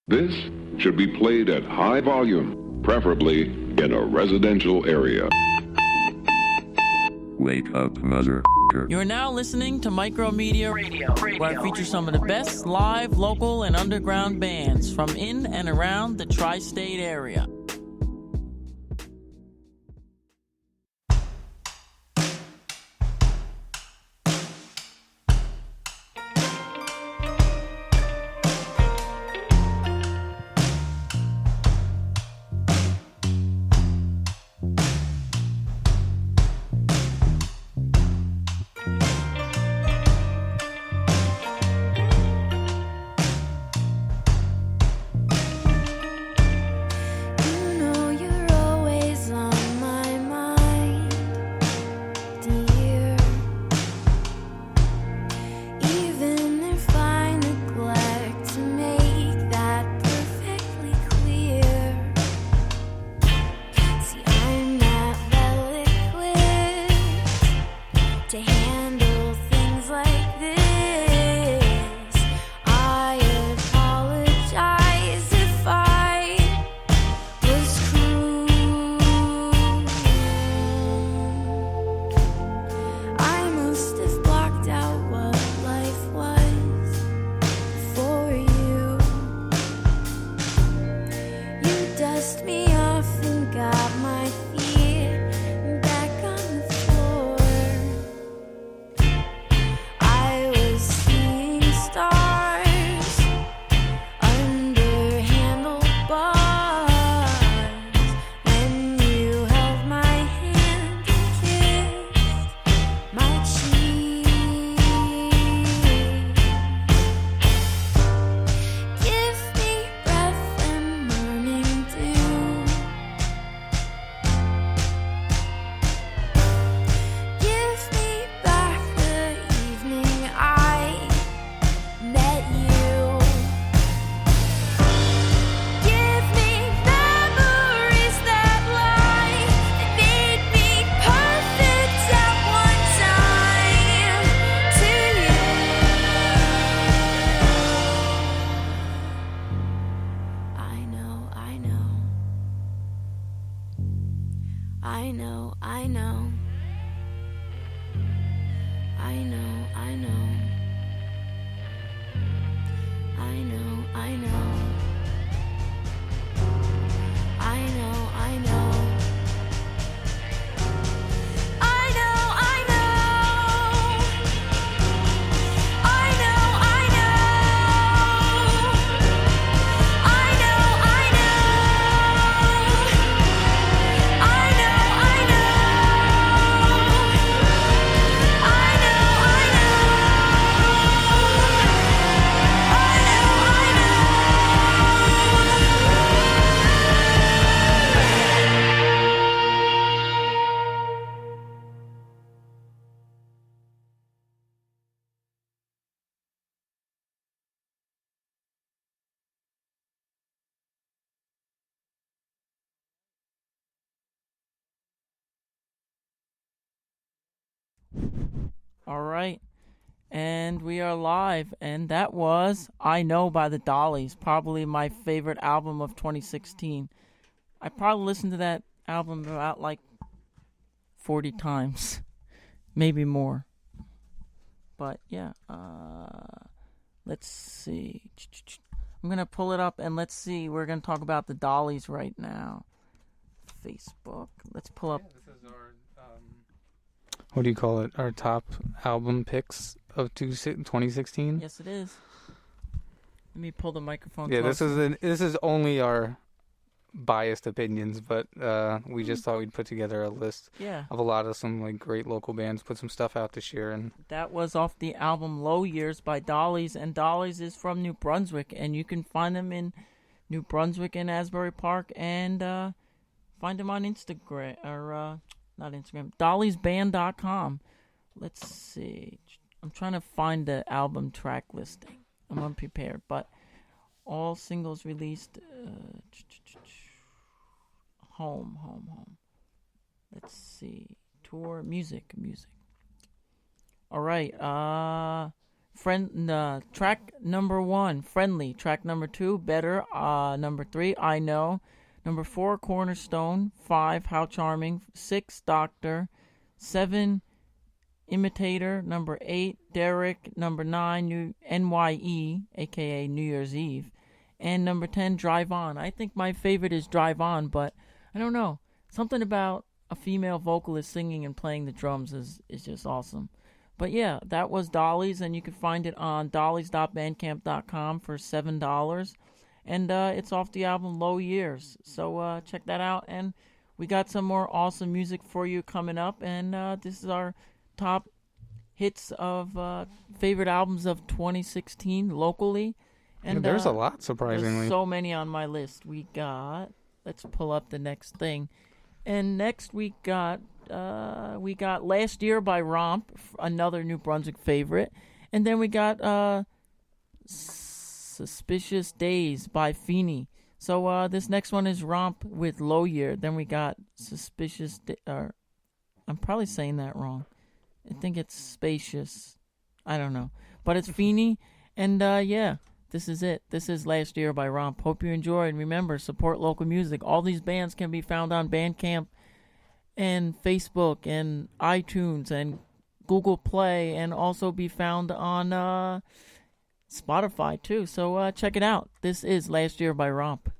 This should be played at high volume, preferably in a residential area. Wake up, mother. You're now listening to MikeroMedia Radio, where I feature some of the best live, local, and underground bands from in and around the tri-state area. All right, and we are live, and that was I Know by the Dollies, probably my favorite album of 2016. I probably listened to that album about 40 times, maybe more. But yeah, let's see. I'm going to pull it up, and let's see. We're going to talk about the Dollies right now. Facebook. Let's pull up. Yeah, this is our what do you call it? Our top album picks of 2016. Yes, it is. Let me pull the microphone. Yeah, closer. this is only our biased opinions, but we just thought we'd put together a list of a lot of some great local bands, put some stuff out this year, and that was off the album Low Years by Dollies, and Dollies is from New Brunswick, and you can find them in New Brunswick and Asbury Park, and find them on Instagram or not Instagram, dolliesband.com. Let's see. I'm trying to find the album track listing. I'm unprepared, but all singles released. Home. Let's see. Tour music. All right. Track number 1, Friendly. Track number 2, Better. Number 3, I Know. Number 4, Cornerstone. 5, How Charming. 6, Doctor. 7, Imitator. Number 8, Derek. Number 9, NYE, aka New Year's Eve. And number 10, Drive On. I think my favorite is Drive On, but I don't know. Something about a female vocalist singing and playing the drums is just awesome. But yeah, that was Dolly's, and you can find it on dollys.bandcamp.com for $7. And it's off the album Low Years. So check that out. And we got some more awesome music for you coming up. And this is our top hits of favorite albums of 2016 locally. And there's a lot, surprisingly. There's so many on my list. Let's pull up the next thing. And next we got Last Year by Romp, another New Brunswick favorite. And then we got Suspicious Days by Feeney. So this next one is Romp with Low Year. Then we got I'm probably saying that wrong. I think it's Spacious. I don't know. But it's Feeney. And yeah, this is it. This is Last Year by Romp. Hope you enjoy. And remember, support local music. All these bands can be found on Bandcamp and Facebook and iTunes and Google Play, and also be found on Spotify too. So check it out. This is Last Year by Romp.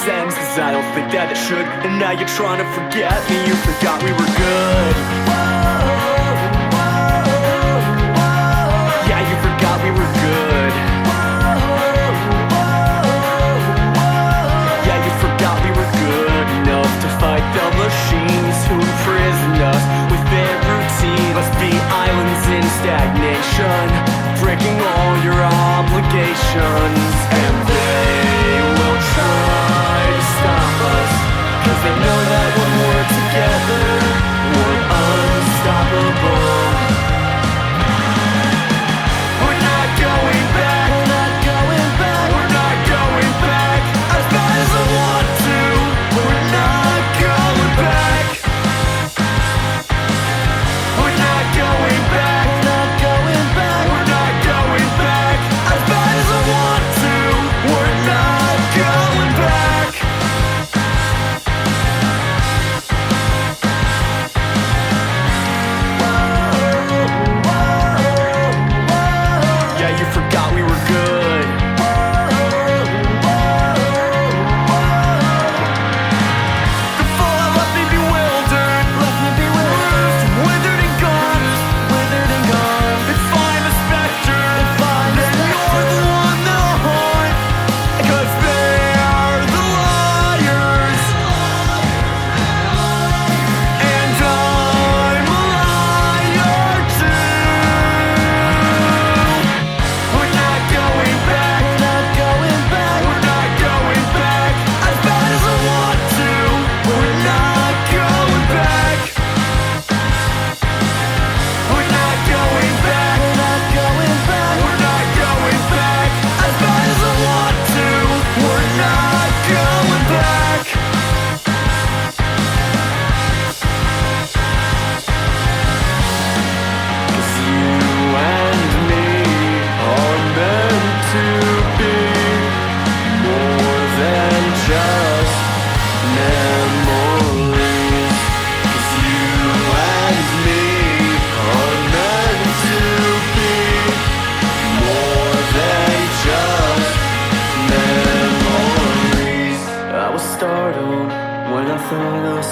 sense, cause I don't think that it should. And now you're trying to forget me, you forgot we were good. Yeah, you forgot we were good. Yeah, you forgot we were good enough to fight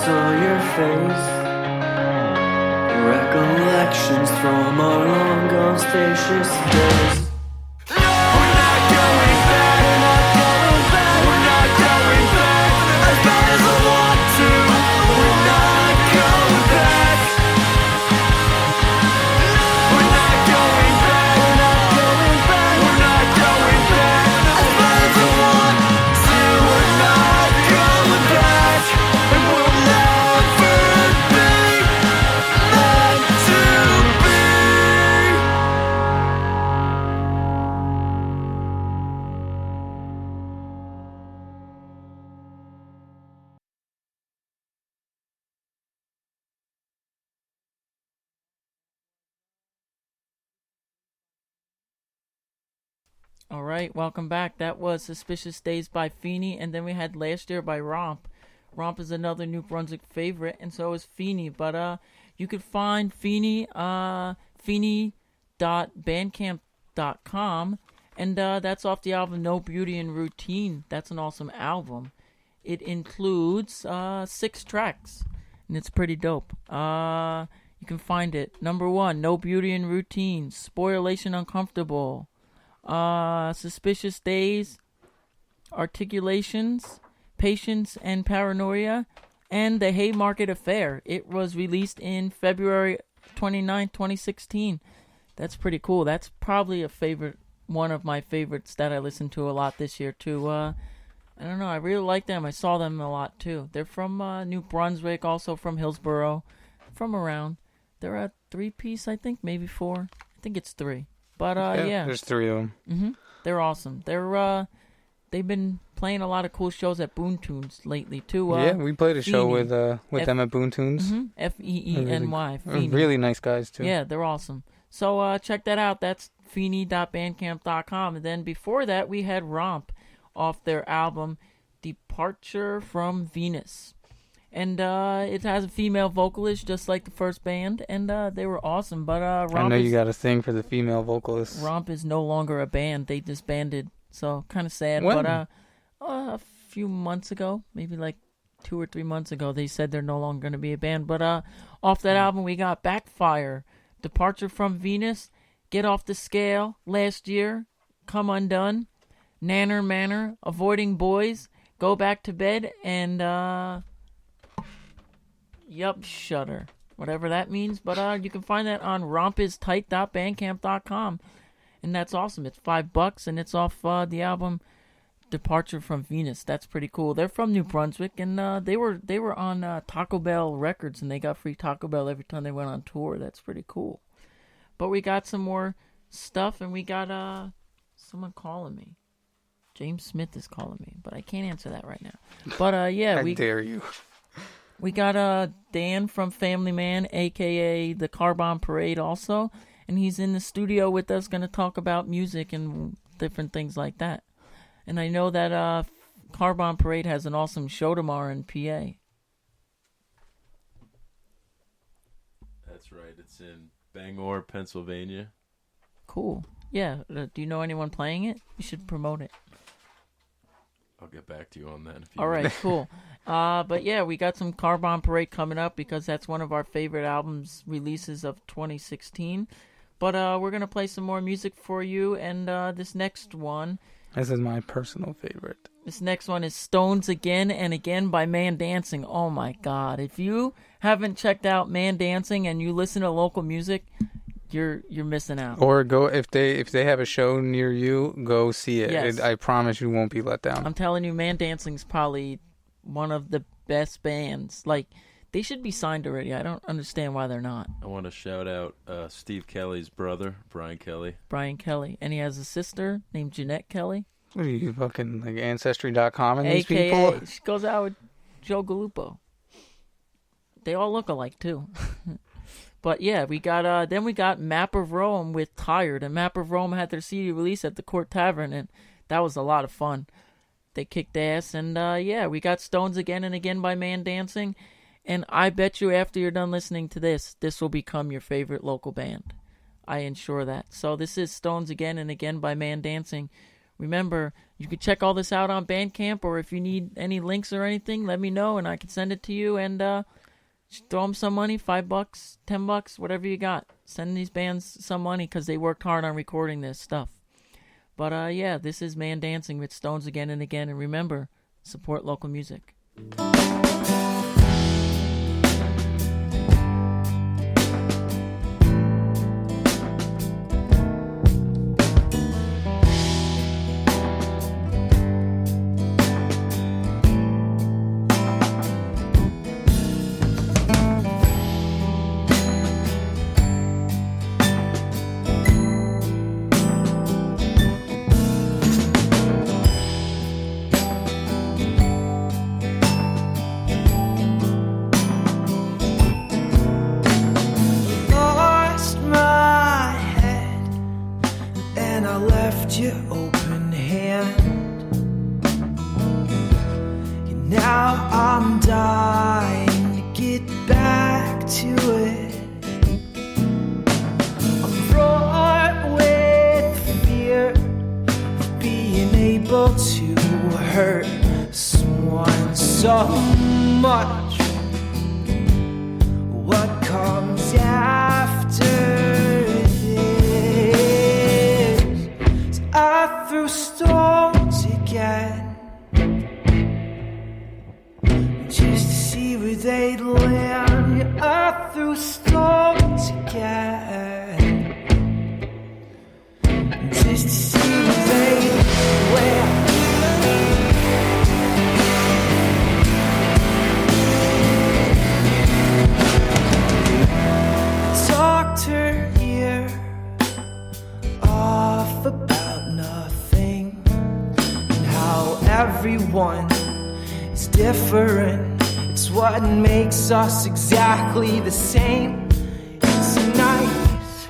saw your face. Recollections from our long gone spacious days. We're not going back. We're not going back. As bad as I want to. We're not going back. We're not going back. We're not going back. As bad as I want to. We're not going back. And we'll never be meant to be. All right, welcome back. That was Suspicious Days by Feeney, and then we had Last Year by Romp. Romp is another New Brunswick favorite, and so is Feeney. But you could find Feeney, feeney.bandcamp.com, and that's off the album No Beauty in Routine. That's an awesome album. It includes 6 tracks, and it's pretty dope. You can find it. Number 1, No Beauty in Routine, Spoilation Uncomfortable, Suspicious Days, Articulations, Patience and Paranoia, and The Haymarket Affair. It was released in February 29, 2016. That's pretty cool. That's probably one of my favorites that I listened to a lot this year too. I don't know, I really like them. I saw them a lot too. They're from New Brunswick, also from Hillsborough, from around. They're a 3-piece, I think, maybe 4. I think it's 3. But yeah, there's 3 of them. They're awesome. They've been playing a lot of cool shows at Boon Tunes lately too. Yeah, we played a show with them at Boon Tunes. Feeny. Really nice guys too. Yeah, they're awesome. So check that out. That's feeny.bandcamp.com. And then before that, we had Romp off their album Departure from Venus. And it has a female vocalist, just like the first band, and they were awesome. But Romp I know you got a thing for the female vocalists. Romp is no longer a band; they disbanded. So kind of sad. When? But a few months ago, maybe like 2 or 3 months ago, they said they're no longer going to be a band. But off that album, we got Backfire, Departure from Venus, Get Off the Scale, Last Year, Come Undone, Nanner Manor, Avoiding Boys, Go Back to Bed, and Shudder, whatever that means. But you can find that on rompistight.bandcamp.com, and that's awesome. It's $5, and it's off the album Departure from Venus. That's pretty cool. They're from New Brunswick, and they were on Taco Bell Records, and they got free Taco Bell every time they went on tour. That's pretty cool. But we got some more stuff, and we got someone calling me. James Smith is calling me, but I can't answer that right now. But yeah, I dare you. We got Dan from Family Man, a.k.a. the Car Bomb Parade also, and he's in the studio with us going to talk about music and different things like that. And I know that Car Bomb Parade has an awesome show tomorrow in PA. That's right. It's in Bangor, Pennsylvania. Cool. Yeah. Do you know anyone playing it? You should promote it. I'll get back to you on that. All right, cool. But yeah, we got some Car Bomb Parade coming up because that's one of our favorite albums releases of 2016. But we're going to play some more music for you, and this next one... This is my personal favorite. This next one is Stones Again and Again by Man Dancing. Oh my God. If you haven't checked out Man Dancing and you listen to local music... You're missing out. Or go if they have a show near you, go see it. Yes. I promise you won't be let down. I'm telling you, Man Dancing's probably one of the best bands. Like, they should be signed already. I don't understand why they're not. I want to shout out Steve Kelly's brother, Brian Kelly. Brian Kelly, and he has a sister named Jeanette Kelly. What are you fucking like Ancestry.com and these AKA, people? She goes out with Joe Galupo. They all look alike too. But yeah, we got then we got Map of Rome with Tired, and Map of Rome had their CD release at the Court Tavern, and that was a lot of fun. They kicked ass, and yeah, we got Stones Again and Again by Man Dancing, and I bet you after you're done listening to this will become your favorite local band. I ensure that. So this is Stones Again and Again by Man Dancing, Remember, you can check all this out on Bandcamp, or if you need any links or anything, let me know and I can send it to you. And just throw them some money, $5, $10, whatever you got. Send these bands some money because they worked hard on recording this stuff. But yeah, this is Man Dancing with Stones Again and Again. And remember, support local music. You open hand. Now I'm dying to get back to it. I'm fraught with fear of being able to hurt someone so much. What comes after? I threw stones again, just to see where they'd land. Yeah, I threw stones again, just to see where they'd land. Talked her ear off about nothing, and how everyone is different. It's what makes us exactly the same. It's a nice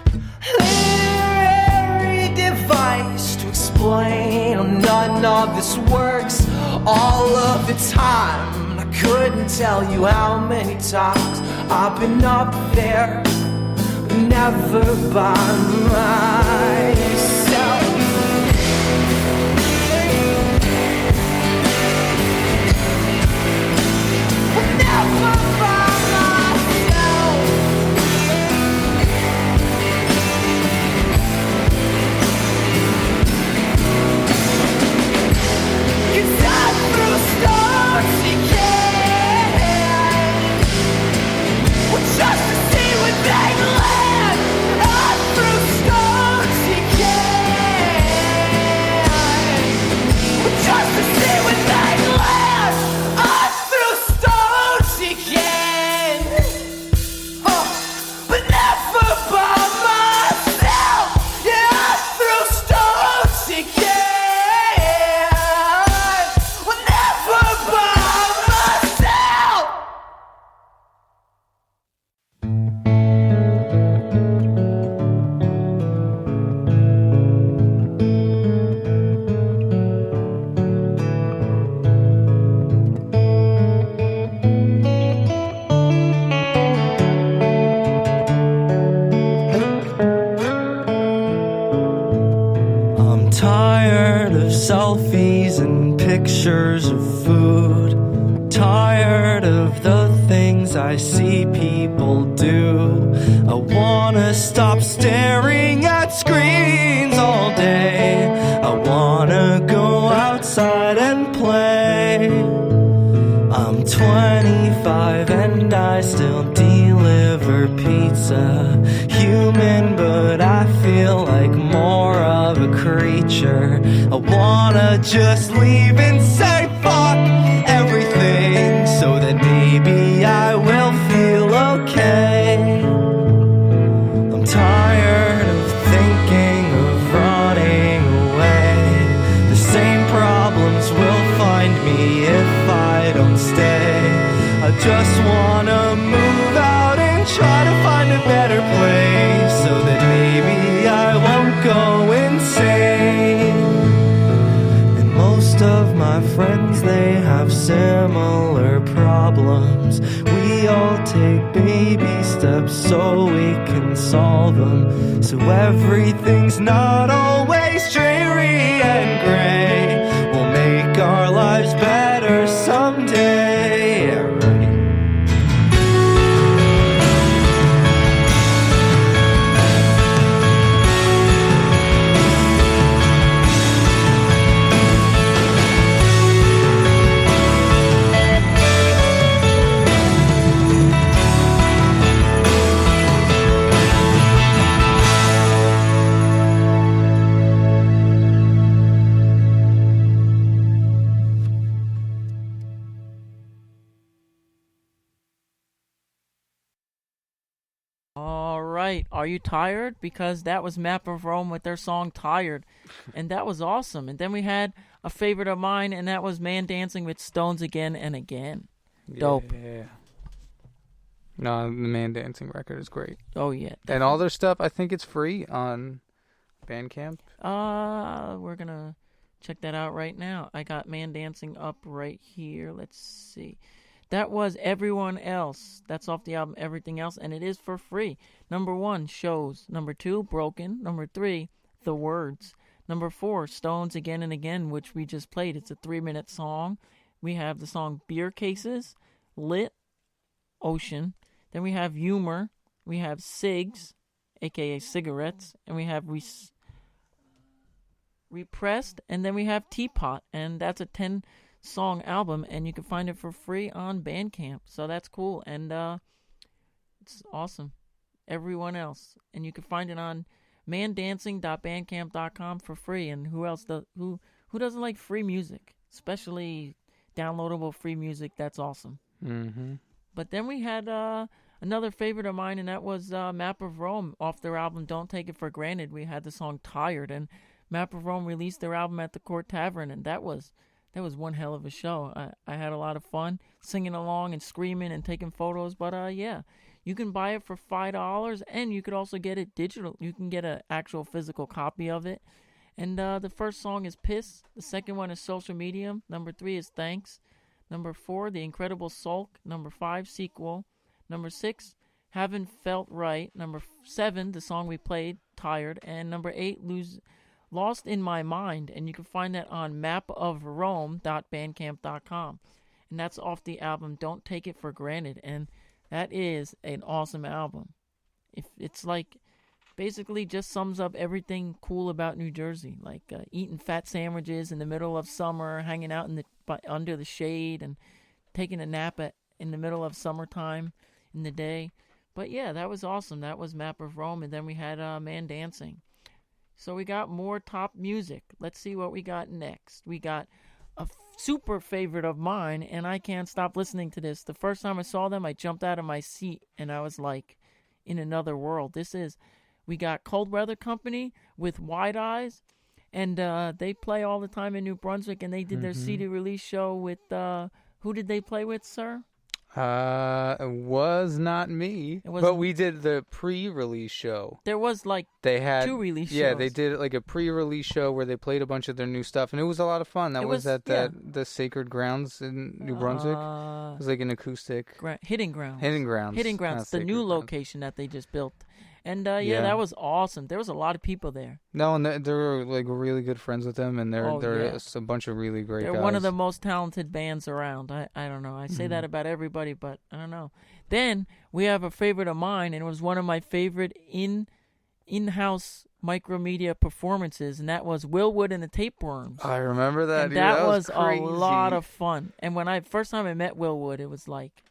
literary device to explain how none of this works all of the time. I couldn't tell you how many times I've been up there, but never by myself. Never by myself. 'Cause I threw stones again, well, just to see what they'd land. I threw stones again, well, just to see what they'd land. I threw stones again, but never by myself. Yeah, I threw stones again, well, never by myself. I'm tired of selfies and pictures of food. Tired of the things I see people do. I wanna stop staring at screens all day. I wanna go outside and play. I'm 25 and I still deliver pizza. Human, but I feel like more of a creature. I wanna just leave and say fuck everything, so that maybe I will feel okay. I'm tired of thinking of running away. The same problems will find me if I don't stay. I just wanna move out and try to find a better place, so that maybe I won't go insane. And most of my friends, they have similar problems. We all take baby steps so we can solve them. So everything's not always dreary and gray. We'll make our lives better someday. Yeah, right. Are you tired? Because that was Map of Rome with their song Tired. And that was awesome. And then we had a favorite of mine, and that was Man Dancing with Stones Again and Again. Dope. Yeah. No, the Man Dancing record is great. Oh, yeah. Definitely. And all their stuff, I think it's free on Bandcamp. We're going to check that out right now. I got Man Dancing up right here. Let's see. That was Everyone Else. That's off the album Everything Else, and it is for free. Number 1, Shows. Number 2, Broken. Number 3, The Words. Number 4, Stones Again and Again, which we just played. It's a 3-minute song. We have the song Beer Cases, Lit, Ocean. Then we have Humor. We have Cigs, a.k.a. Cigarettes. And we have Repressed. And then we have Teapot, and that's a 10-song album, and you can find it for free on Bandcamp. So that's cool, and it's awesome. Everyone Else, and you can find it on mandancing.bandcamp.com for free. And who doesn't like free music, especially downloadable free music? That's awesome. Mm-hmm. But then we had another favorite of mine, and that was Map of Rome off their album Don't Take It for Granted. We had the song Tired, and Map of Rome released their album at the Court Tavern, and that was one hell of a show. I had a lot of fun singing along and screaming and taking photos. But yeah, you can buy it for $5, and you could also get it digital. You can get an actual physical copy of it. And the first song is Piss. The second one is Social Medium. Number 3 is Thanks. Number 4, The Incredible Sulk. Number 5, Sequel. Number 6, Haven't Felt Right. Number 7, the song we played, Tired. And number 8, Lost in My Mind, and you can find that on mapofrome.bandcamp.com. And that's off the album Don't Take It for Granted, and that is an awesome album. It's like basically just sums up everything cool about New Jersey, like eating fat sandwiches in the middle of summer, hanging out under the shade, and taking a nap in the middle of summertime in the day. But yeah, that was awesome. That was Map of Rome, and then we had Man Dancing. So we got more top music. Let's see what we got next. We got a super favorite of mine, and I can't stop listening to this. The first time I saw them, I jumped out of my seat, and I was like in another world. We got Cold Weather Company with Wide Eyes, and they play all the time in New Brunswick, and they did their CD release show with, who did they play with, sir? It was not me, but we did the pre-release show. There was they had 2 release shows. Yeah, they did like a pre-release show where they played a bunch of their new stuff, and it was a lot of fun. That was at the Sacred Grounds in New Brunswick. It was like an acoustic Hidden Grounds. Hidden Grounds, the new location that they just built. And yeah, that was awesome. There was a lot of people there. No, and they were like really good friends with them, and they're a bunch of really great guys. They're one of the most talented bands around. I don't know. I say that about everybody, but I don't know. Then we have a favorite of mine, and it was one of my favorite in-house MikeroMedia performances, and that was Will Wood and the Tapeworms. I remember that. And dude, that was a lot of fun. And when first time I met Will Wood, it was like,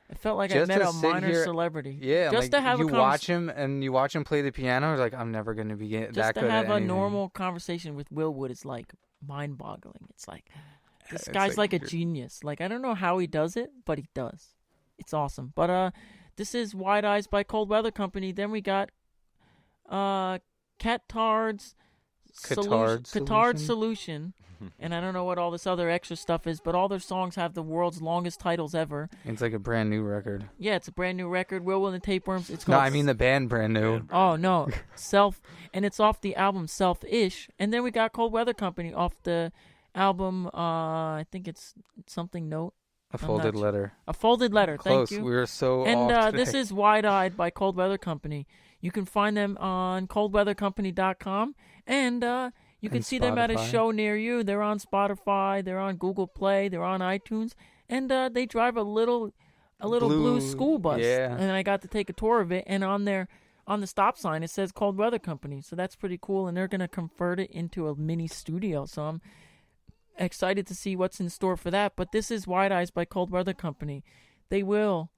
I felt like I met a minor celebrity. Yeah, just to have watch him and you watch him play the piano. It's like I'm never going to be that good at anything. Just to have a normal conversation with Will Wood is like mind-boggling. It's like this guy's like a genius. Like I don't know how he does it, but he does. It's awesome. But this is Wide Eyes by Cold Weather Company. Then we got Catard's Solution. And I don't know what all this other extra stuff is, but all their songs have the world's longest titles ever. It's like a brand new record. Yeah, it's a brand new record. Will and the Tapeworms. It's called. No, I mean the band brand new. Oh no, and it's off the album Self-ish. And then we got Cold Weather Company off the album. I think it's something Note. A folded letter. A folded letter. Close. Thank you. We were so and off today. this is Wide Eyed by Cold Weather Company. You can find them on coldweathercompany.com, and you can see them at a show near you. They're on Spotify. They're on Google Play. They're on iTunes, and they drive a little blue school bus. Yeah. And I got to take a tour of it, and on the stop sign it says Cold Weather Company. So that's pretty cool, and they're gonna convert it into a mini studio. So I'm excited to see what's in store for that. But this is Wide Eyes by Cold Weather Company. They will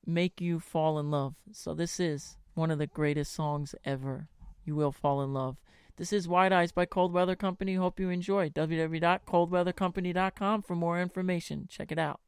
make you fall in love. So this is one of the greatest songs ever. You will fall in love. This is Wide Eyes by Cold Weather Company. Hope you enjoy. www.coldweathercompany.com for more information. Check it out.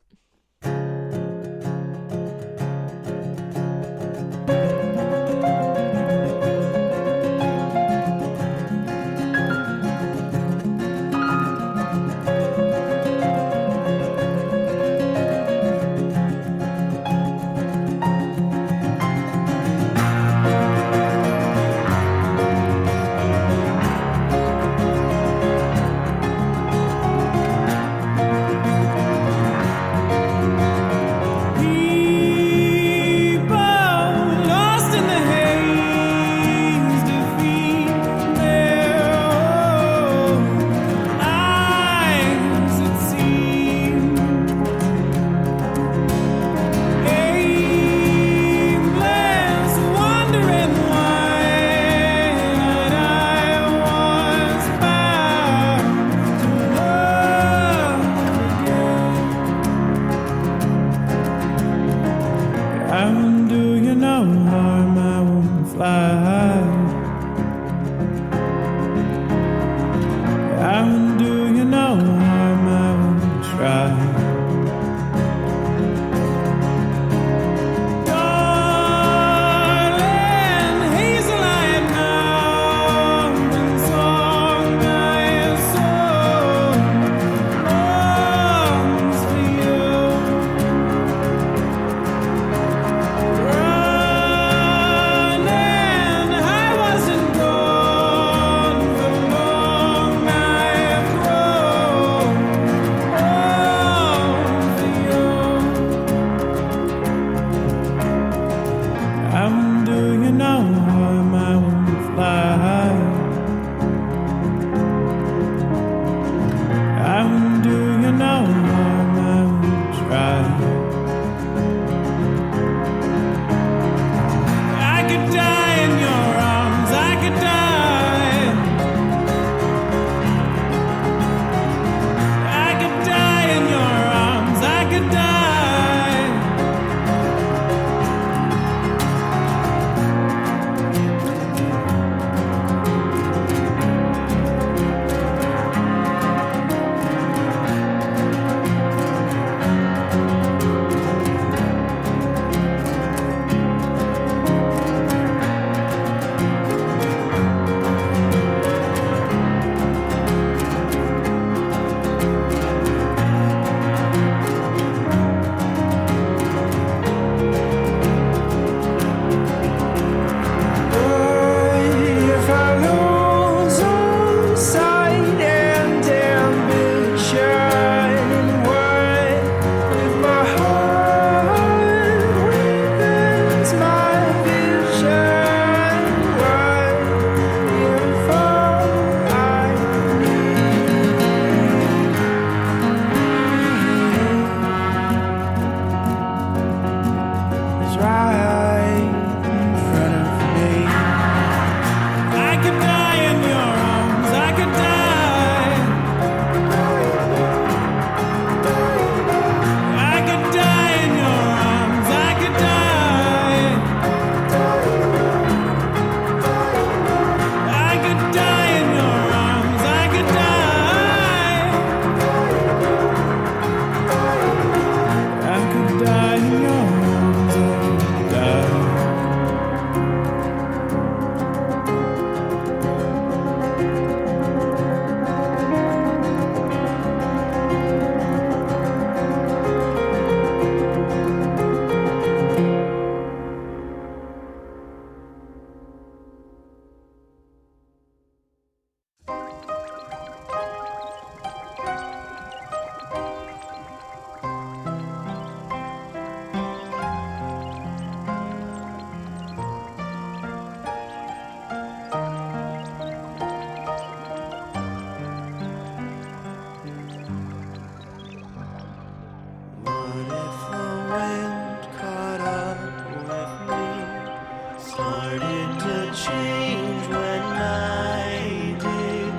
would change when I did?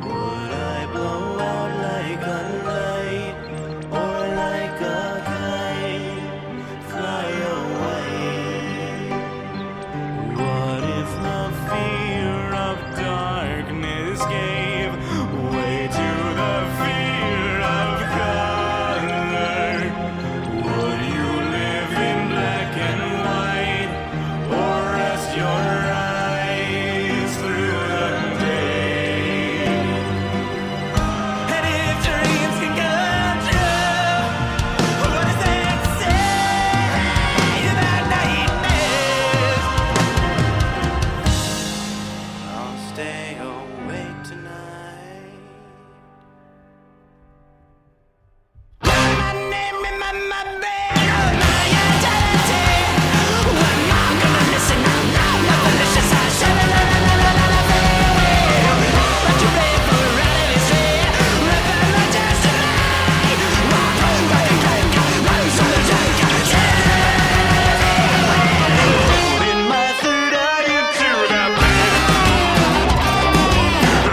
Would I blow out like a light or like a kite fly away? What if the fear of darkness gave way to the fear of color? Would you live in black and white or rest your eyes through the day? And if dreams can come true, what is there to say about nightmares? I'll stay awake tonight. My name in my bed, my identity. When I'm gonna listen out loud, my delicious eyes shine la la la la la la but you pay for a ride in street, living my destiny. Walk home by the game, run so the day can in my third eye into the bed.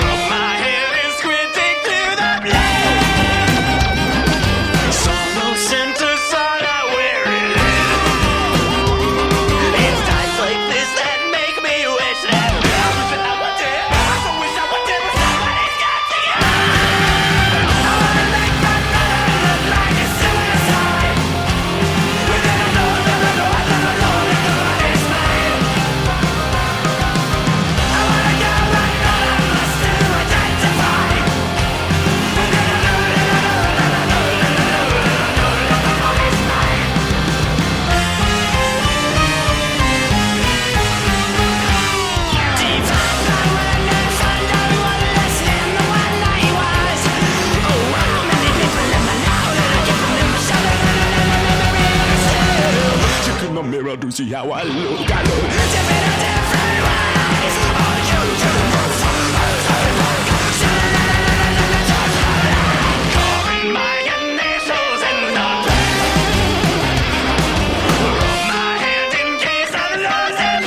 Rub my head and squinting through the blade. Saw no center, saw not where it is. It's times like this that make me wish that everything I wanted, I wish I wanted was somebody's got to you. I wanna make my mother look like a suicide. But then I know that nobody's mine. I wanna go right now, I must to identify. But then I know that nobody's mine. Deep down I went and found out what less than the one I was. Oh, how many people in my now that I get from them myself and Look in the mirror to see how I look. I look. different ways. All you do is calling my initials in the rub my hand in case I lose it.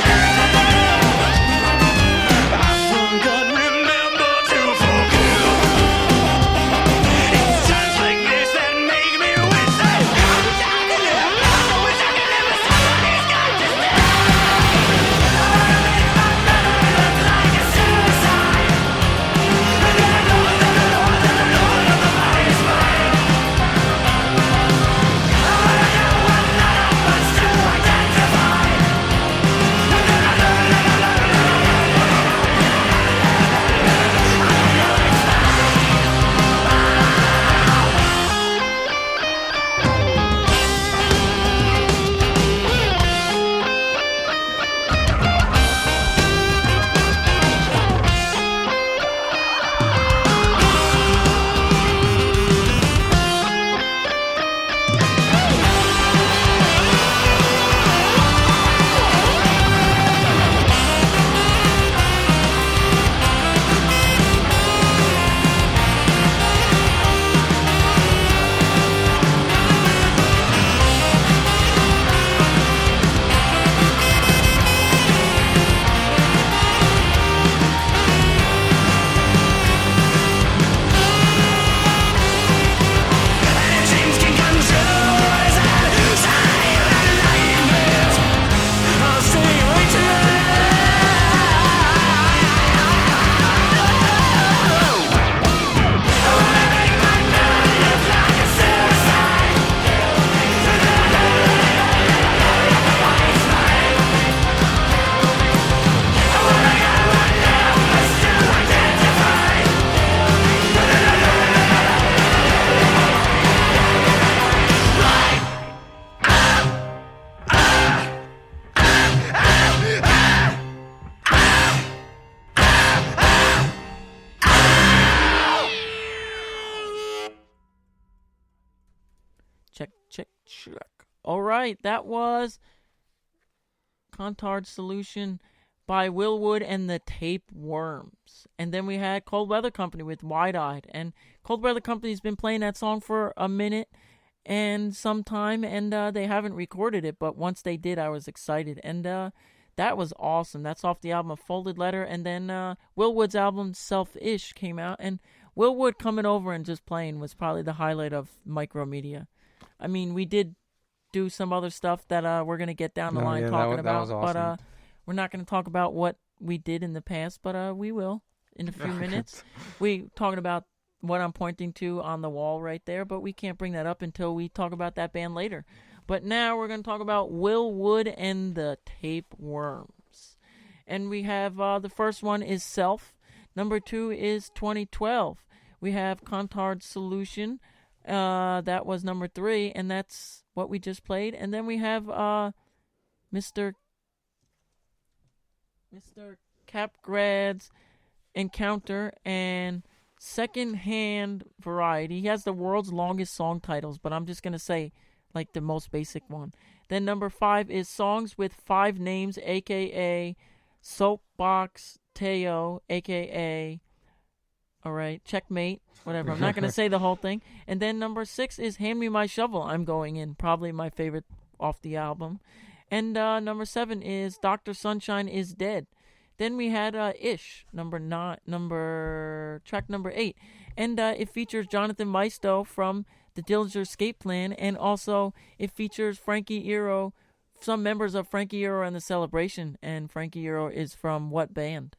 I forgot, remember to forgive. It's times like this that make me wish that I wish I could live. I wish I could live with somebody's got to stay. I wanna make my mother look like a suicide. But then I know that nobody's mine. I wanna get one that I must to identify. But then I know dreams can come true. Is that silent nightmares? I'll stay awake I wanna make my mother look like a suicide. But then I know nobody's mine. I wanna get one that I must to identify. But then I know Check, check, check. All right, that was Contard Solution by Willwood and the Tapeworms. And then we had Cold Weather Company with Wide Eyed. And Cold Weather Company's been playing that song for a minute and some time, and they haven't recorded it, but once they did, I was excited. And That was awesome. That's off the album Folded Letter. And then Will Wood's album Selfish came out. And Will Wood coming over and just playing was probably the highlight of MikeroMedia. I mean, we did do some other stuff that we're going to get down the line talking about. Was awesome. But we're not going to talk about what we did in the past, but we will in a few minutes. We talking about what I'm pointing to on the wall right there, but we can't bring that up until we talk about that band later. But now we're going to talk about Will Wood and the Tapeworms. And we have the first one is Self. Number 2 is 2012. We have Contard Solution. That was number 3, and that's what we just played. And then we have Mr. Capgrad's Encounter and Secondhand Variety. He has the world's longest song titles, but I'm just going to say like the most basic one. Then number 5 is Songs with 5 Names, a.k.a. Soapbox Teo, a.k.a. All right, Checkmate, whatever. I'm not going to say the whole thing. And then number 6 is Hand Me My Shovel. I'm going in. Probably my favorite off the album. And number 7 is Dr. Sunshine is Dead. Then we had Ish, track number 8. And it features Jonathan Maisto from the Dillinger Escape Plan. And also it features Frankie Iero, some members of Frankie Iero and the Celebration. And Frankie Iero is from what band?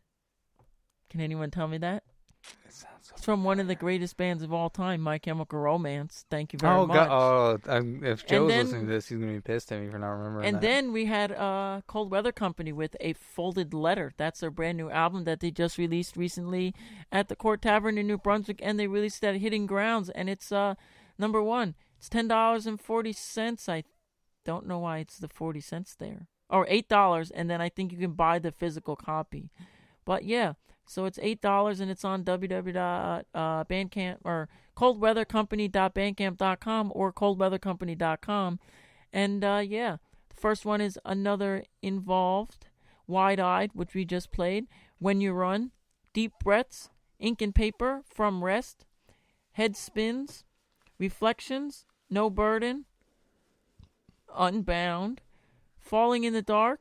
Can anyone tell me that? It's from one of the greatest bands of all time, My Chemical Romance. Thank you very much. If Joe's listening to this, he's going to be pissed at me for not remembering that. And then we had Cold Weather Company with A Folded Letter. That's their brand new album that they just released recently at the Court Tavern in New Brunswick, and they released it at Hitting Grounds, and it's number 1. It's $10.40. I don't know why it's the 40 cents there. Or $8, and then I think you can buy the physical copy. But yeah. So it's $8 and it's on www.bandcamp or coldweathercompany.bandcamp.com or coldweathercompany.com. And the first one is Another Involved, Wide-Eyed, which we just played, When You Run, Deep Breaths, Ink and Paper, From Rest, Head Spins, Reflections, No Burden, Unbound, Falling in the Dark,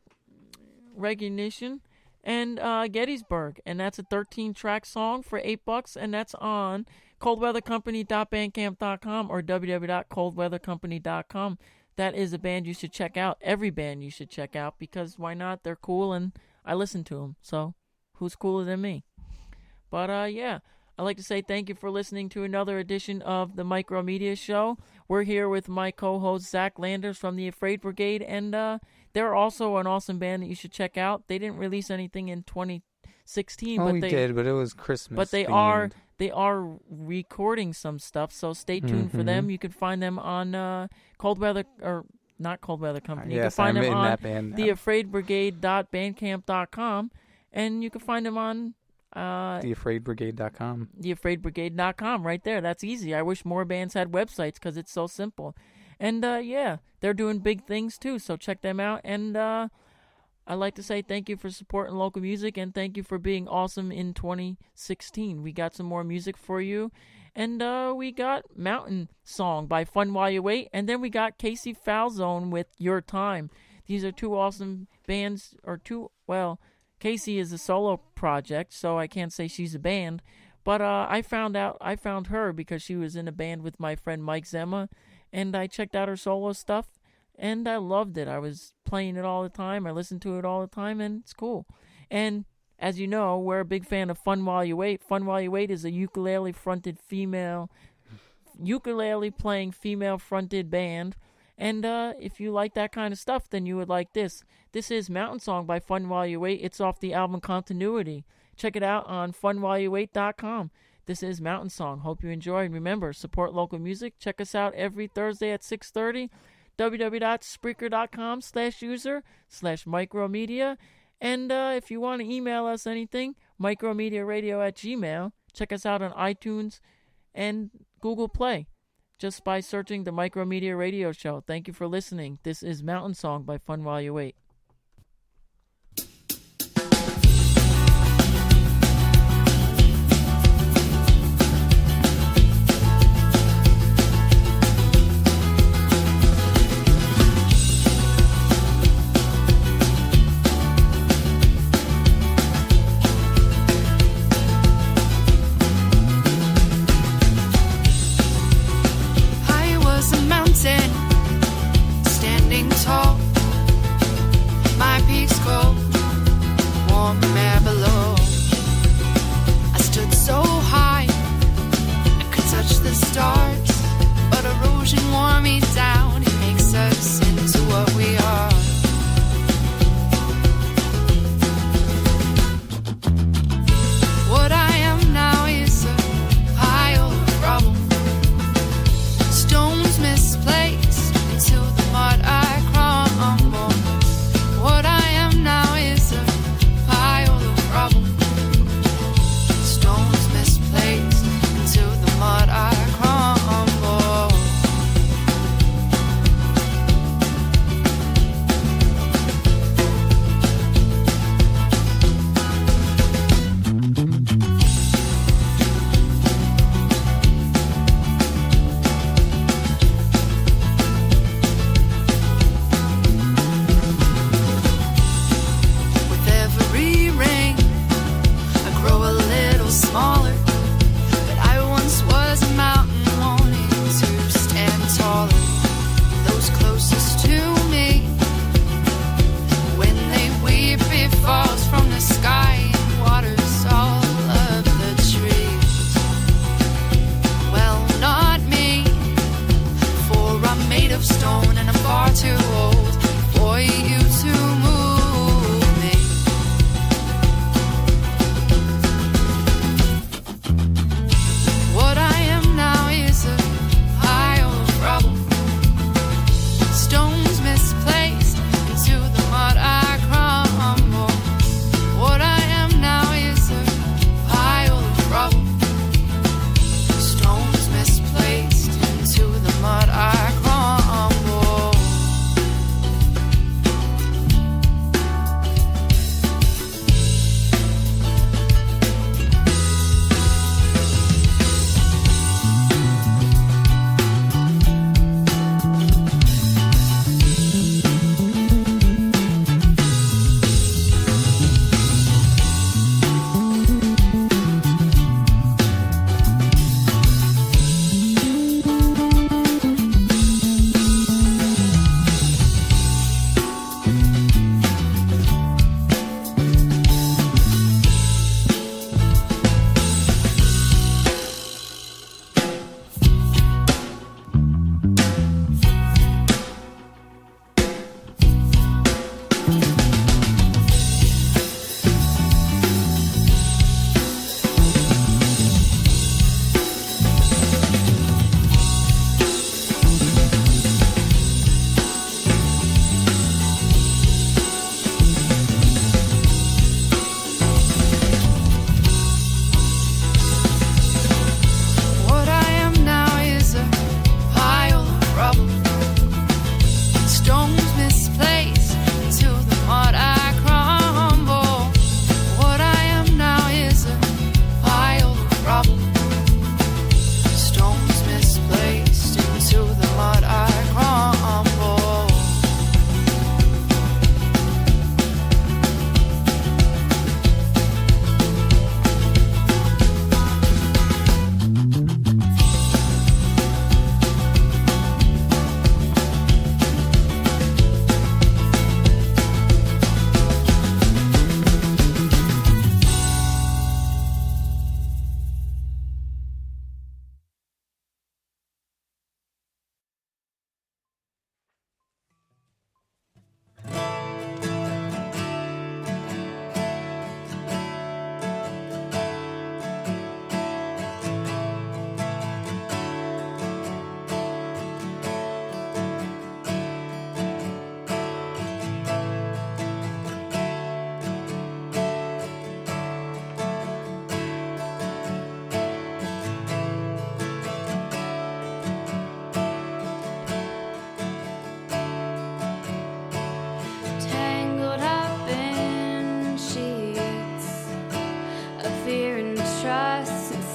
Recognition, and Gettysburg, and that's a 13-track song for $8, and that's on coldweathercompany.bandcamp.com or www.coldweathercompany.com. That is a band you should check out. Every band you should check out, because why not? They're cool, and I listen to them, so who's cooler than me? But I'd like to say thank you for listening to another edition of the MikeroMedia Show. We're here with my co-host Zach Landers from the Afraid Brigade, and they're also an awesome band that you should check out. They didn't release anything in 2016, but they did, but it was Christmas. But they are recording some stuff, so stay tuned for them. You can find them on not Cold Weather Company. You can find them on theafraidbrigade.bandcamp.com, and you can find them on theafraidbrigade.com. Theafraidbrigade.com, right there. That's easy. I wish more bands had websites because it's so simple. And they're doing big things too, so check them out. And I'd like to say thank you for supporting local music, and thank you for being awesome in 2016. We got some more music for you, and we got Mountain Song by Fun While You Wait, and then we got Casey Falzone with Your Time. These are two awesome bands, Casey is a solo project, so I can't say she's a band, but I found her because she was in a band with my friend Mike Zemma, and I checked out her solo stuff, and I loved it. I was playing it all the time. I listened to it all the time, and it's cool. And as you know, we're a big fan of Fun While You Wait. Fun While You Wait is a ukulele-playing female-fronted band. And if you like that kind of stuff, then you would like this. This is Mountain Song by Fun While You Wait. It's off the album Continuity. Check it out on funwhileyouwait.com. This is Mountain Song. Hope you enjoy. And remember, support local music. Check us out every Thursday at 6:30. www.spreaker.com/user/MikeroMedia. And if you want to email us anything, MikeroMediaRadio@gmail. Check us out on iTunes and Google Play just by searching the MikeroMedia Radio Show. Thank you for listening. This is Mountain Song by Fun While You Wait.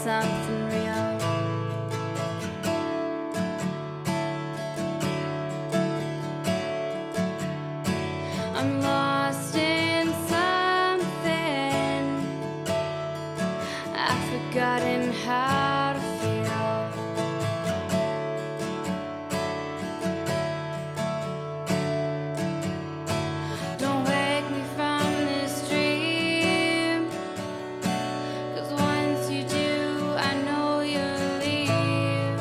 something real. I'm lost in something. I've forgotten how to feel. Don't wake me from this dream, 'cause once you do, I know you'll leave.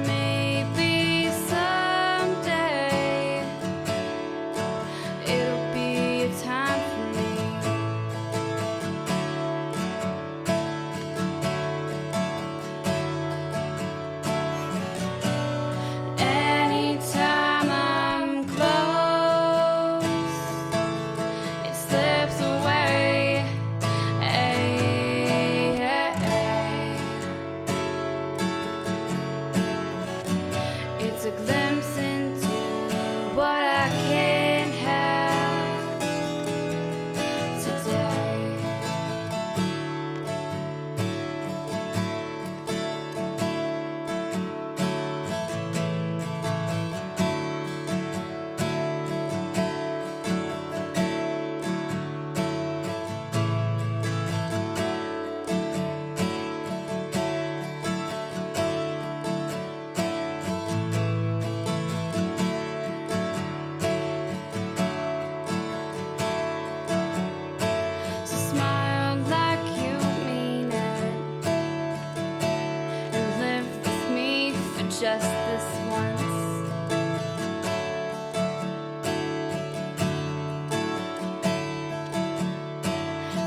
Maybe someday it'll be a time for me. Anytime I'm close, it slips away. It's a glimpse into what I can't have today. So smile like you mean it, and live with me for just this once.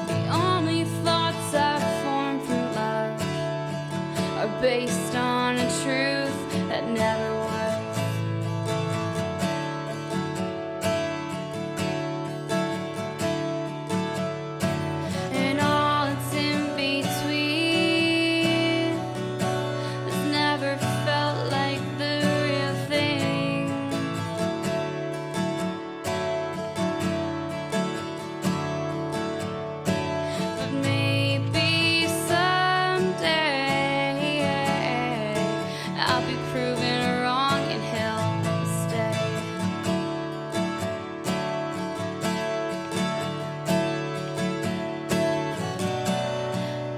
The only thoughts I've formed from love are based on a truth that never was. And all that's in between has never felt like the real thing. But maybe someday I'll be proven wrong and he'll stay.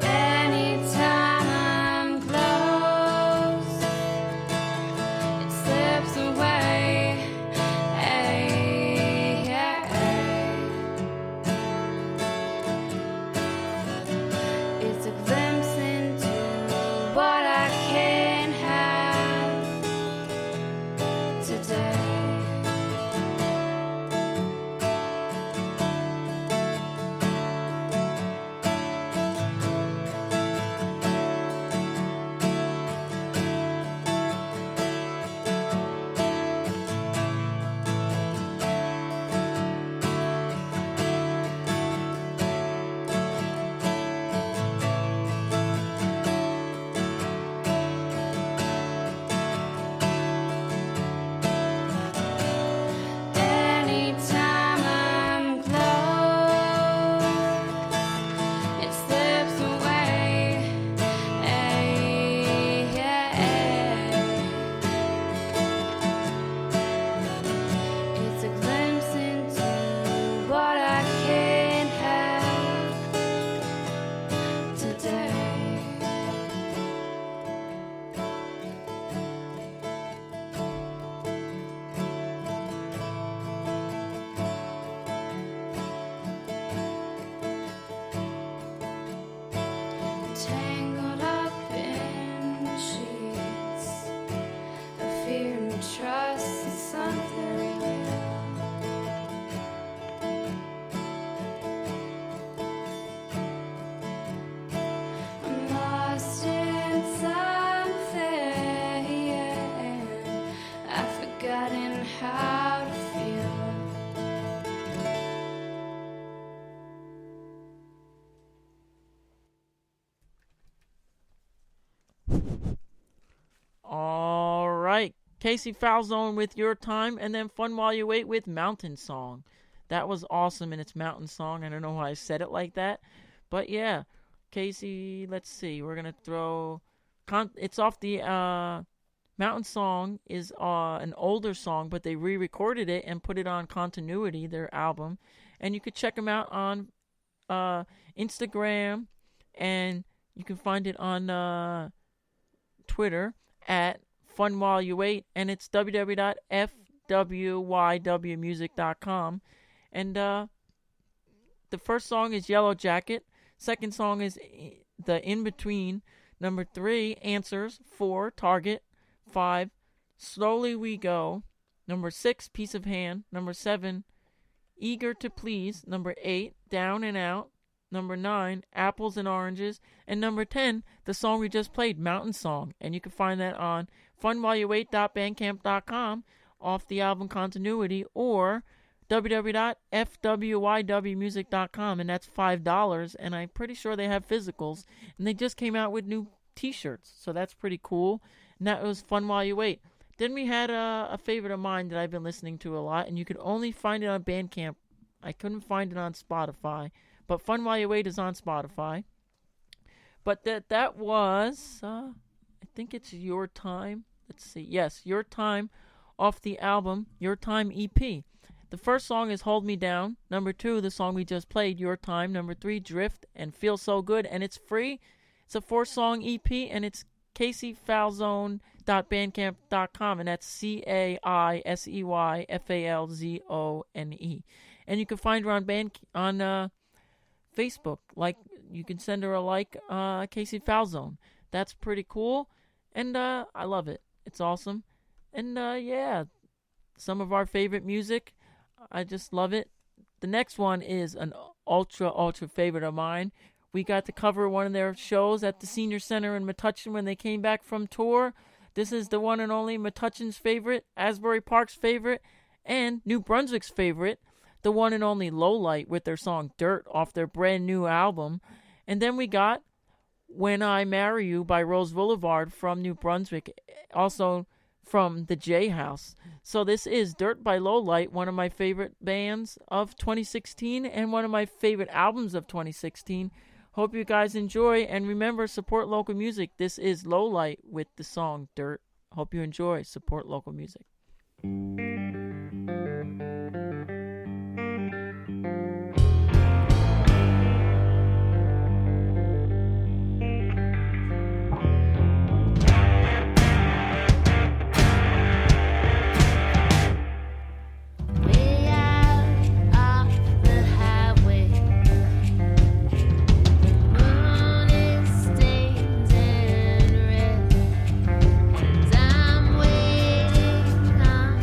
Anytime I'm close, it slips away. It's a glimpse into what I can have today. Anytime I'm close, it slips away. It's a glimpse into what I can have today. Tangled up in sheets of fear and trust and something real. I'm lost in something. I've forgotten how to feel. All right. Casey Falzone with Your Time, and then Fun While You Wait with Mountain Song. That was awesome in its Mountain Song. I don't know why I said it like that. But yeah, Casey, let's see. We're going to throw... it's off the... Mountain Song is an older song, but they re-recorded it and put it on Continuity, their album. And you could check them out on Instagram, and you can find it on Twitter at Fun While You Wait, and it's www.fwywmusic.com. And the first song is Yellow Jacket. Second song is The In Between. Number 3, Answers. 4, Target. 5, Slowly We Go. Number 6, Piece of Hand. Number 7, Eager to Please. Number 8, Down and Out. Number 9, Apples and Oranges. And number 10, the song we just played, Mountain Song. And you can find that on funwhileyouwait.bandcamp.com off the album Continuity, or www.fwywmusic.com, and that's $5. And I'm pretty sure they have physicals. And they just came out with new t-shirts, so that's pretty cool. And that was Fun While You Wait. Then we had a favorite of mine that I've been listening to a lot, and you could only find it on Bandcamp. I couldn't find it on Spotify, but Fun While You Wait is on Spotify. But that was, I think it's Your Time. Let's see. Yes, Your Time off the album Your Time EP. The first song is Hold Me Down. Number 2, the song we just played, Your Time. Number 3, Drift and Feel So Good. And it's free. It's a 4-song EP, and it's CaseyFalzone.bandcamp.com, and that's CAISEYFALZONE. And you can find her on Facebook. Like, you can send her a like, Casey Falzone. That's pretty cool, and I love it. It's awesome. And yeah, some of our favorite music. I just love it. The next one is an ultra favorite of mine. We got to cover one of their shows at the Senior Center in Metuchen when they came back from tour. This is the one and only Metuchen's favorite, Asbury Park's favorite, and New Brunswick's favorite, the one and only Lowlight with their song Dirt off their brand new album. And then we got When I Marry You by Rose Boulevard from New Brunswick, also from the J House. So this is Dirt by Lowlight, one of my favorite bands of 2016 and one of my favorite albums of 2016. Hope you guys enjoy, and remember, support local music. This is Lowlight with the song Dirt. Hope you enjoy. Support local music. I'm waiting on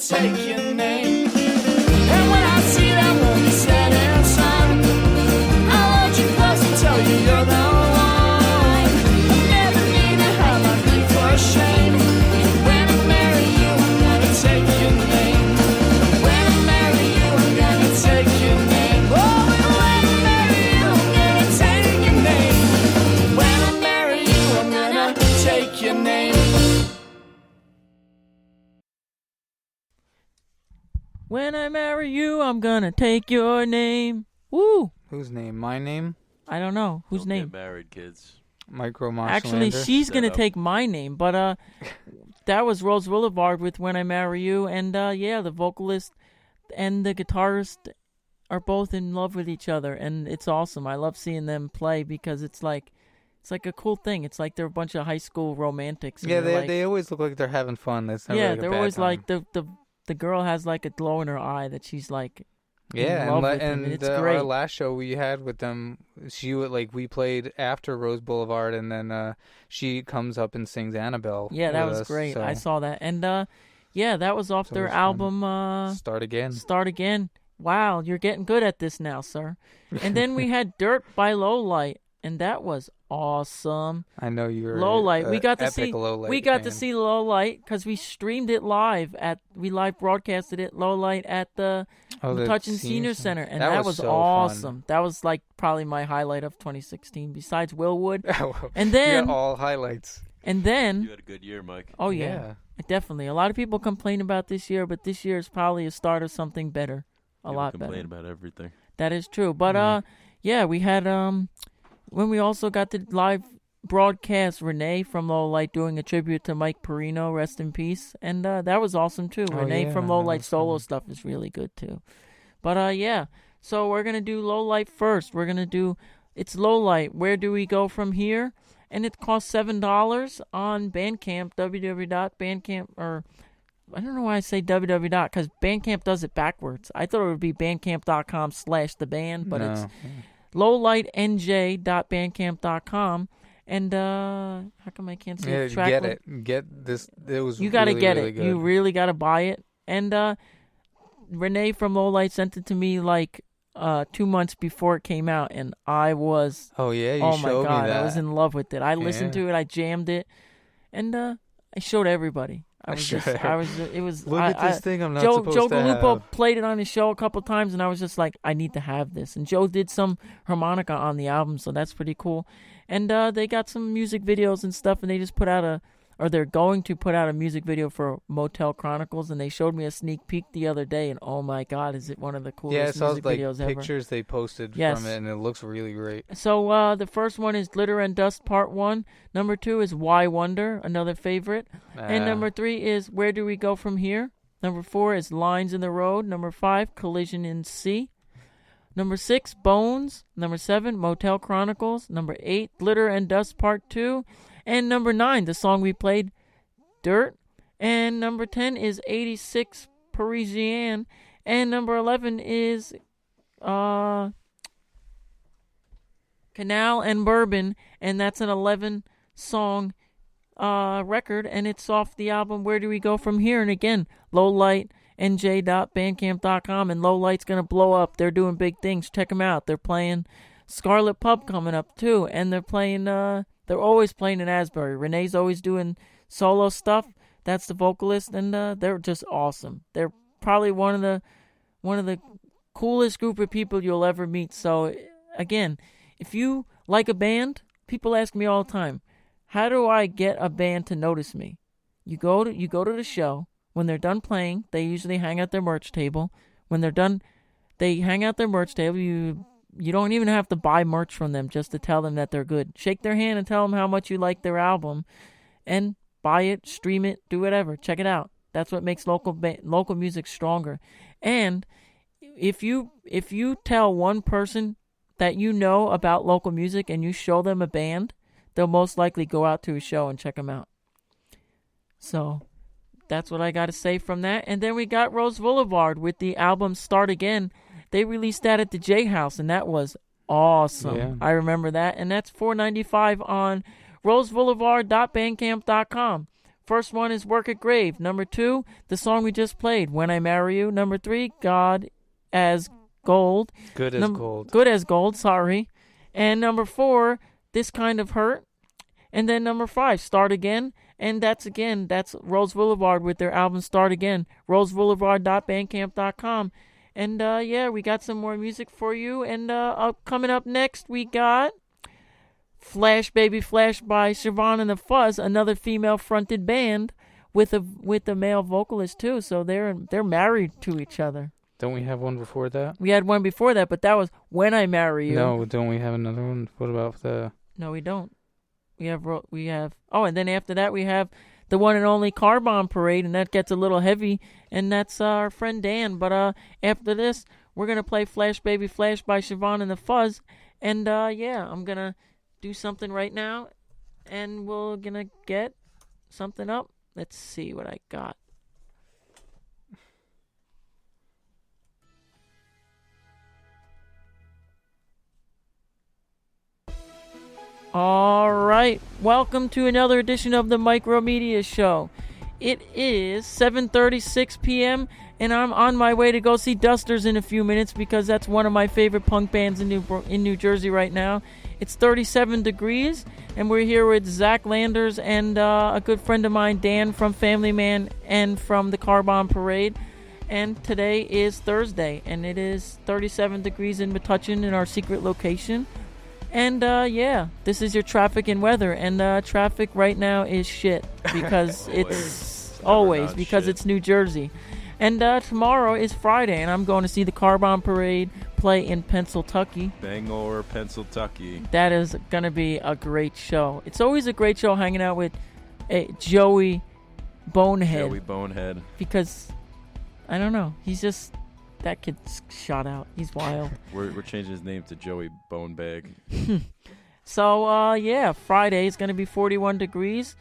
take your name. And when I see that woman setting sun, I'll hold you close and tell you you're the one. I never need to have my grief or shame. When I marry you, I'm gonna take your name. When I marry you, I'm gonna take your name. Oh, and when I marry you, I'm gonna take your name. When I marry you, I'm gonna take your name. When I marry you, I'm gonna take your name. Woo! Whose name? My name? I don't know. Whose Don't name? Get married, kids. MikeroMedia. Actually, she's Shut gonna up. take my name, but that was Rose Boulevard with "When I Marry You," and yeah, the vocalist and the guitarist are both in love with each other, and it's awesome. I love seeing them play because it's like a cool thing. It's like they're a bunch of high school romantics. And Yeah, they're like, they always look like they're having fun. That's never yeah, like a they're bad always time. like the girl has like a glow in her eye that she's like. Yeah, in love with and him, and it's our great. last show we had with them, we played after Rose Boulevard, and then she comes up and sings Annabelle. Yeah, that with was us, great. so I saw that, and yeah, that was off It's their always fun. album. Start Again. Start Again. Wow, you're getting good at this now, sir. And then we had Dirt by Lowlight, and that was awesome. I know you're Lowlight. We got to epic see Lowlight to fan. see Lowlight because we streamed it live we live broadcasted it Lowlight at the Metuchen Senior Center, and that was so awesome. Fun. That was like probably my highlight of 2016 besides Willwood. And And then all highlights. and then You had a good year, Mike. oh yeah. Definitely. A lot of people complain about this year, but this year is probably a start of something better. A People lot complain better. about everything. That is true. But yeah, we had when we also got the live broadcast, Renee from Lowlight doing a tribute to Mike Perino, rest in peace. And that was awesome too. Oh, Renee yeah, from that Lowlight was solo fun. stuff is really good too. But yeah. So we're gonna do Lowlight first. We're gonna do it's Lowlight. Where do we go from here? And it costs $7 on Bandcamp, www.bandcamp or I don't know why I say www. Because Bandcamp does it backwards. I thought it would be bandcamp.com/theband, but it's lowlightnj.bandcamp.com. And how come I can't see the track? Get it. Get this. It was. You got to really, get really it. Good. You really got to buy it. And Renee from Lowlight sent it to me like 2 months before it came out, and I was Oh yeah, you oh my showed god, me that. I was in love with it. I listened Yeah. to it, I jammed it, and I showed everybody. It was. Look at this thing I'm not Joe supposed to Gallupo have. played it on his show a couple times, and I was just like, I need to have this. And Joe did some harmonica on the album, so that's pretty cool. And they got some music videos and stuff, and they just they're going to put out a music video for Motel Chronicles, and they showed me a sneak peek the other day, and oh my god, is it one of the coolest Yeah, I saw music like videos ever. pictures they posted Yes. from it, and it looks really great. So the first one is Glitter and Dust Part 1. Number 2 is Why Wonder, another favorite. And number 3 is Where Do We Go From Here? Number 4 is Lines in the Road. Number 5, Collision in C. Number 6, Bones. Number 7, Motel Chronicles. Number 8, Glitter and Dust Part 2. And number 9, the song we played, Dirt. And number 10 is 86 Parisienne. And number 11 is Canal and Bourbon. And that's an 11-song record. And it's off the album Where Do We Go From Here? And again, lowlightnj.bandcamp.com. And Lowlight's going to blow up. They're doing big things. Check them out. They're playing Scarlet Pub coming up too. And they're playing... They're always playing in Asbury. Renee's always doing solo stuff. That's the vocalist, and they're just awesome. They're probably one of the coolest group of people you'll ever meet. So, again, if you like a band, people ask me all the time, how do I get a band to notice me? You go to the show. When they're done playing, they usually hang out their merch table. When they're done, they hang out their merch table. You don't even have to buy merch from them just to tell them that they're good. Shake their hand and tell them how much you like their album, and buy it, stream it, do whatever. Check it out. That's what makes local music stronger. And if you tell one person that you know about local music and you show them a band, they'll most likely go out to a show and check them out. So that's what I got to say from that. And then we got Rose Boulevard with the album Start Again. They released that at the J House, and that was awesome. Yeah. I remember that. And that's $4.95 on roseboulevard.bandcamp.com. First one is Work at Grave. Number 2, the song we just played, When I Marry You. Number 3, God as Gold. Good as Gold. Good as Gold, sorry. And number 4, This Kind of Hurt. And then number 5, Start Again. And that's Rose Boulevard with their album Start Again. roseboulevard.bandcamp.com. And yeah, we got some more music for you. And coming up next, we got Flash Baby Flash by Siobhan and the Fuzz, another female-fronted band with a male vocalist too. So they're married to each other. Don't we have one before that? We had one before that, but that was When I Marry You. No, don't we have another one? What about the? No, we don't. We have. Oh, and then after that we have the one and only Car Bomb Parade, and that gets a little heavy, and that's our friend Dan. But after this, we're gonna play Flash Baby Flash by Siobhan and the Fuzz, and yeah, I'm gonna do something right now, and we're gonna get something up. Let's see what I got. All right, welcome to another edition of the MikeroMedia Show. It is 7:36 p.m. and I'm on my way to go see Dusters in a few minutes because that's one of my favorite punk bands in New Jersey right now. It's 37 degrees, and we're here with Zach Landers and a good friend of mine, Dan from Family Man and from the Car Bomb Parade. And today is Thursday, and it is 37 degrees in Metuchen in our secret location. And yeah, this is your traffic and weather, and traffic right now is shit because it's always because it's New Jersey. And tomorrow is Friday, and I'm going to see the Car Bomb Parade play in Pennsylvania. Bangor, Pennsylvania. That is going to be a great show. It's always a great show hanging out with Joey Bonehead. Joey Bonehead. Because, I don't know, he's just, that kid's shot out. He's wild. We're changing his name to Joey Bonebag. So, yeah, Friday is going to be 41 degrees.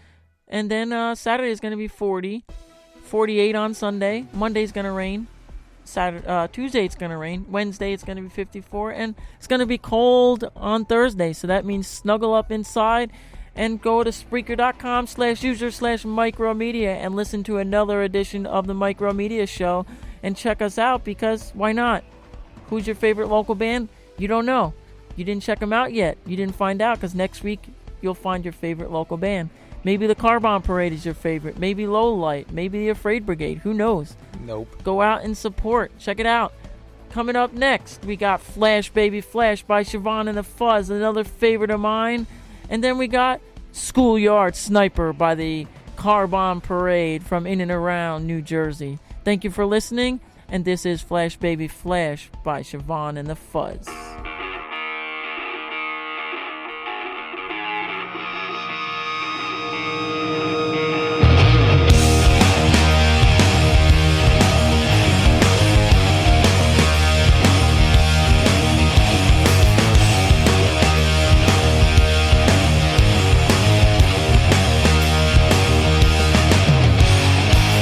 And then Saturday is going to be 40. 48 on Sunday. Monday's going to rain. Tuesday it's going to rain. Wednesday it's going to be 54. And it's going to be cold on Thursday. So that means snuggle up inside and go to Spreaker.com/user/MikeroMedia and listen to another edition of the MikeroMedia Show. And check us out because why not? Who's your favorite local band? You don't know. You didn't check them out yet. You didn't find out because next week you'll find your favorite local band. Maybe the Car Bomb Parade is your favorite. Maybe Low Light. Maybe the Afraid Brigade. Who knows? Nope. Go out and support. Check it out. Coming up next, we got Flash Baby Flash by Siobhan and the Fuzz, another favorite of mine. And then we got Schoolyard Sniper by the Car Bomb Parade from in and around New Jersey. Thank you for listening. And this is Flash Baby Flash by Siobhan and the Fuzz.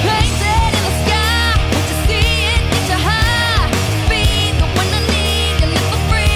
Painted in the sky, can't you see it? Get you high, be the one I need to live for free.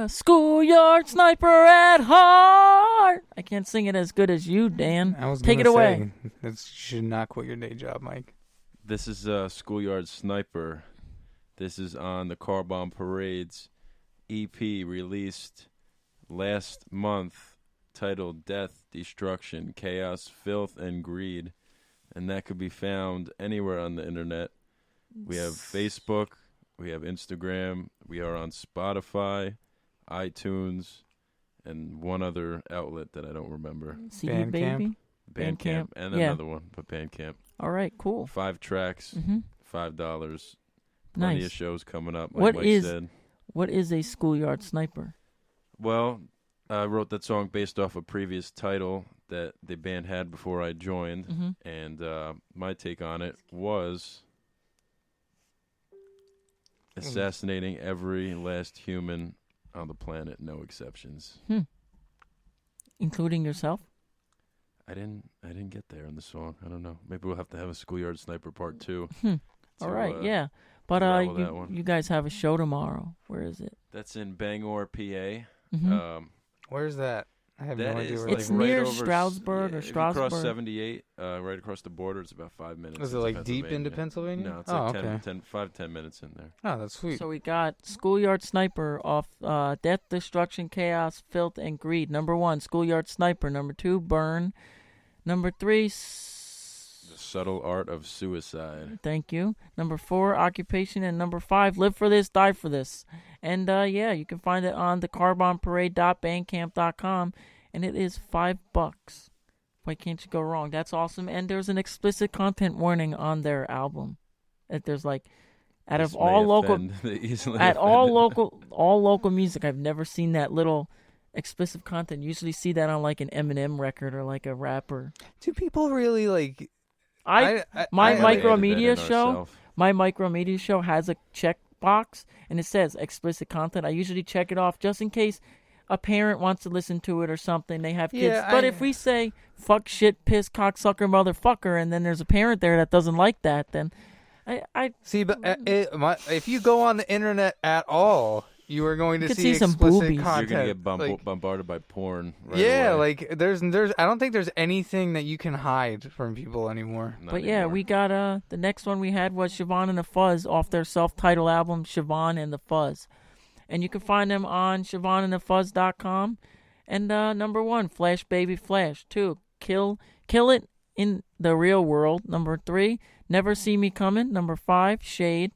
schoolyard sniper at heart. I can't sing it as good as you, Dan. Take it away. You should not quit your day job, Mike. This is Schoolyard Sniper. This is on the Car Bomb Parade's EP released last month, titled Death, Destruction, Chaos, Filth, and Greed. And that could be found anywhere on the internet. We have Facebook, we have Instagram, we are on Spotify, iTunes, and one other outlet that I don't remember. CD Baby? Bandcamp, and another one, but Bandcamp. All right, cool. 5 tracks, $5. Plenty of shows coming up, like what Mike said. What is a schoolyard sniper? Well, I wrote that song based off a previous title that the band had before I joined, and my take on it was assassinating every last human on the planet, no exceptions. Including yourself? I didn't get there in the song. I don't know. Maybe we'll have to have a Schoolyard Sniper Part 2. All right, yeah. But you guys have a show tomorrow. Where is it? That's in Bangor, PA. Where's that? I have no idea where it's near Stroudsburg or Strasbourg. If you cross 78, right across the border, it's about 5 minutes. Is it like deep into Pennsylvania? No, it's like 5-10 minutes in there. Oh, that's sweet. So we got Schoolyard Sniper off Death, Destruction, Chaos, Filth, and Greed. Number 1, Schoolyard Sniper. Number 2, Burn. Number 3, The Subtle Art of Suicide. Thank you. Number 4, Occupation. And number 5, Live for This, Die for This. And you can find it on thecarbonparade.bandcamp.com. And it is $5. Why can't you go wrong? That's awesome. And there's an explicit content warning on their album. That there's like, out of all local music, I've never seen that little explicit content. You usually see that on like an Eminem record or like a rapper. Do people really like? My MikeroMedia show has a check box and it says explicit content. I usually check it off just in case a parent wants to listen to it or something. They have kids. But if we say fuck, shit, piss, cocksucker, motherfucker, and then there's a parent there that doesn't like that, then I see. But if you go on the internet at all, you are going to see some explicit boobies. content. You're gonna get bombarded by porn. Right yeah, away. like there's. I don't think there's anything that you can hide from people anymore. Not But anymore. yeah, we got the next one we had was Siobhan and the Fuzz off their self-titled album Siobhan and the Fuzz. And you can find them on SiobhanandtheFuzz.com. And number 1, Flash Baby Flash. 2, Kill It in the Real World. Number 3, Never See Me Coming. Number 5, Shade.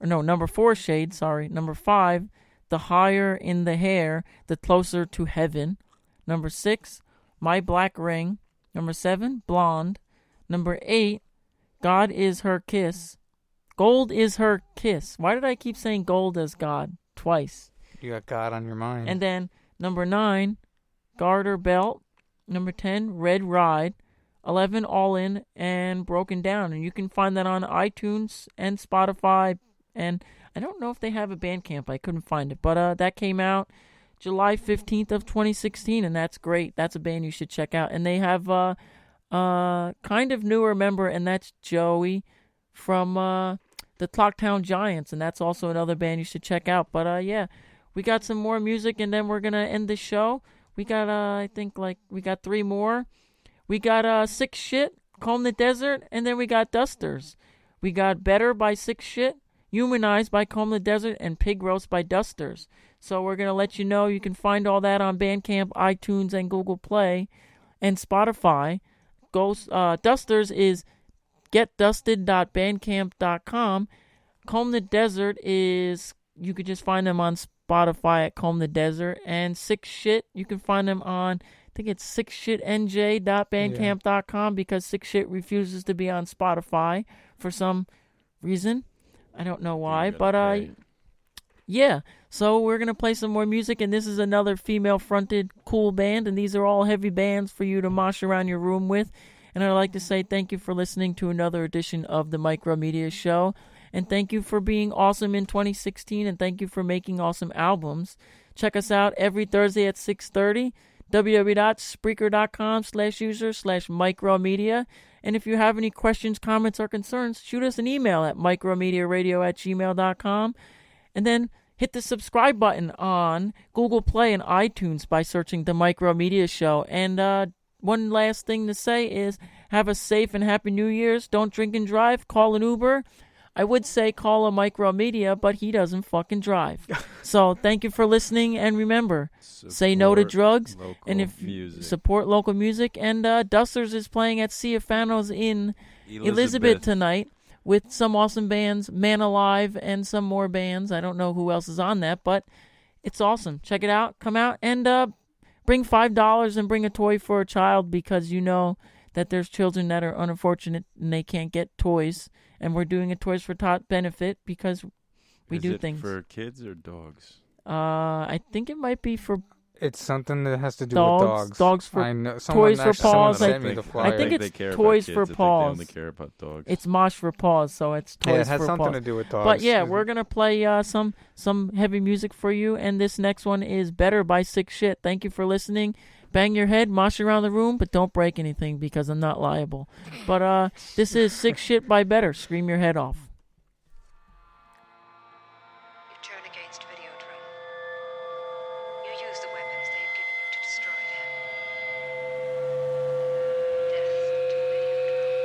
Number 4, Shade, sorry. Number 5, The Higher in the Hair, The Closer to Heaven. Number 6, My Black Ring. Number 7, Blonde. Number 8, God Is Her Kiss. Gold Is Her Kiss. Why did I keep saying gold as God? Twice. You got God on your mind. And then number 9, Garter Belt. Number 10, Red Ride. 11, All In and Broken Down. And you can find that on iTunes and Spotify. And I don't know if they have a Bandcamp. I couldn't find it. But that came out July 15th of 2016. And that's great. That's a band you should check out. And they have kind of newer member. And that's Joey from the Clocktown Giants, and that's also another band you should check out. But we got some more music, and then we're gonna end the show. We got I think we got 3 more. We got Sick Shit, Comb the Desert, and then we got Dusters. We got Better by Sick Shit, Humanized by Comb the Desert, and Pig Roast by Dusters. So we're gonna let you know you can find all that on Bandcamp, iTunes, and Google Play, and Spotify. Dusters is getdusted.bandcamp.com. Comb the Desert is, you could just find them on Spotify at Comb the Desert. And Sick Shit, you can find them on, I think it's sickshitnj.bandcamp.com because Sick Shit refuses to be on Spotify for some reason. I don't know why, but yeah. So we're going to play some more music, and this is another female-fronted cool band, and these are all heavy bands for you to mosh around your room with. And I'd like to say thank you for listening to another edition of the MikeroMedia Show. And thank you for being awesome in 2016. And thank you for making awesome albums. Check us out every Thursday at 6:30. www.spreaker.com/user/MikeroMedia. And if you have any questions, comments, or concerns, shoot us an email at micromediaradio@gmail.com. And then hit the subscribe button on Google Play and iTunes by searching The MikeroMedia Show. And one last thing to say is have a safe and happy New Year's. Don't drink and drive. Call an Uber. I would say call a MikeroMedia, but he doesn't fucking drive. So thank you for listening, and remember, say no to drugs, and if support local music. And Dusters is playing at Ciafanos in Elizabeth tonight with some awesome bands, Man Alive, and some more bands. I don't know who else is on that, but it's awesome. Check it out. Come out and bring $5 and bring a toy for a child, because you know that there's children that are unfortunate and they can't get toys. And we're doing a Toys for Tot benefit because we do things. Is it for kids or dogs? I think it might be for It's something that has to do dogs. with dogs. Dogs for I know. Toys for Paws. Sent me the flyer. I think it's care Toys about for kids. Paws. They only care about dogs. It's Mosh for Paws, so it's Toys for Paws. Yeah, it has something to do with dogs. But yeah, we're gonna play some heavy music for you, and this next one is Better by Sick Shit. Thank you for listening. Bang your head, mosh around the room, but don't break anything because I'm not liable. But this is Sick Shit by Better. Scream your head off. Turn against Videodrome. You use the weapons they've given you to destroy them. Death to Videodrome.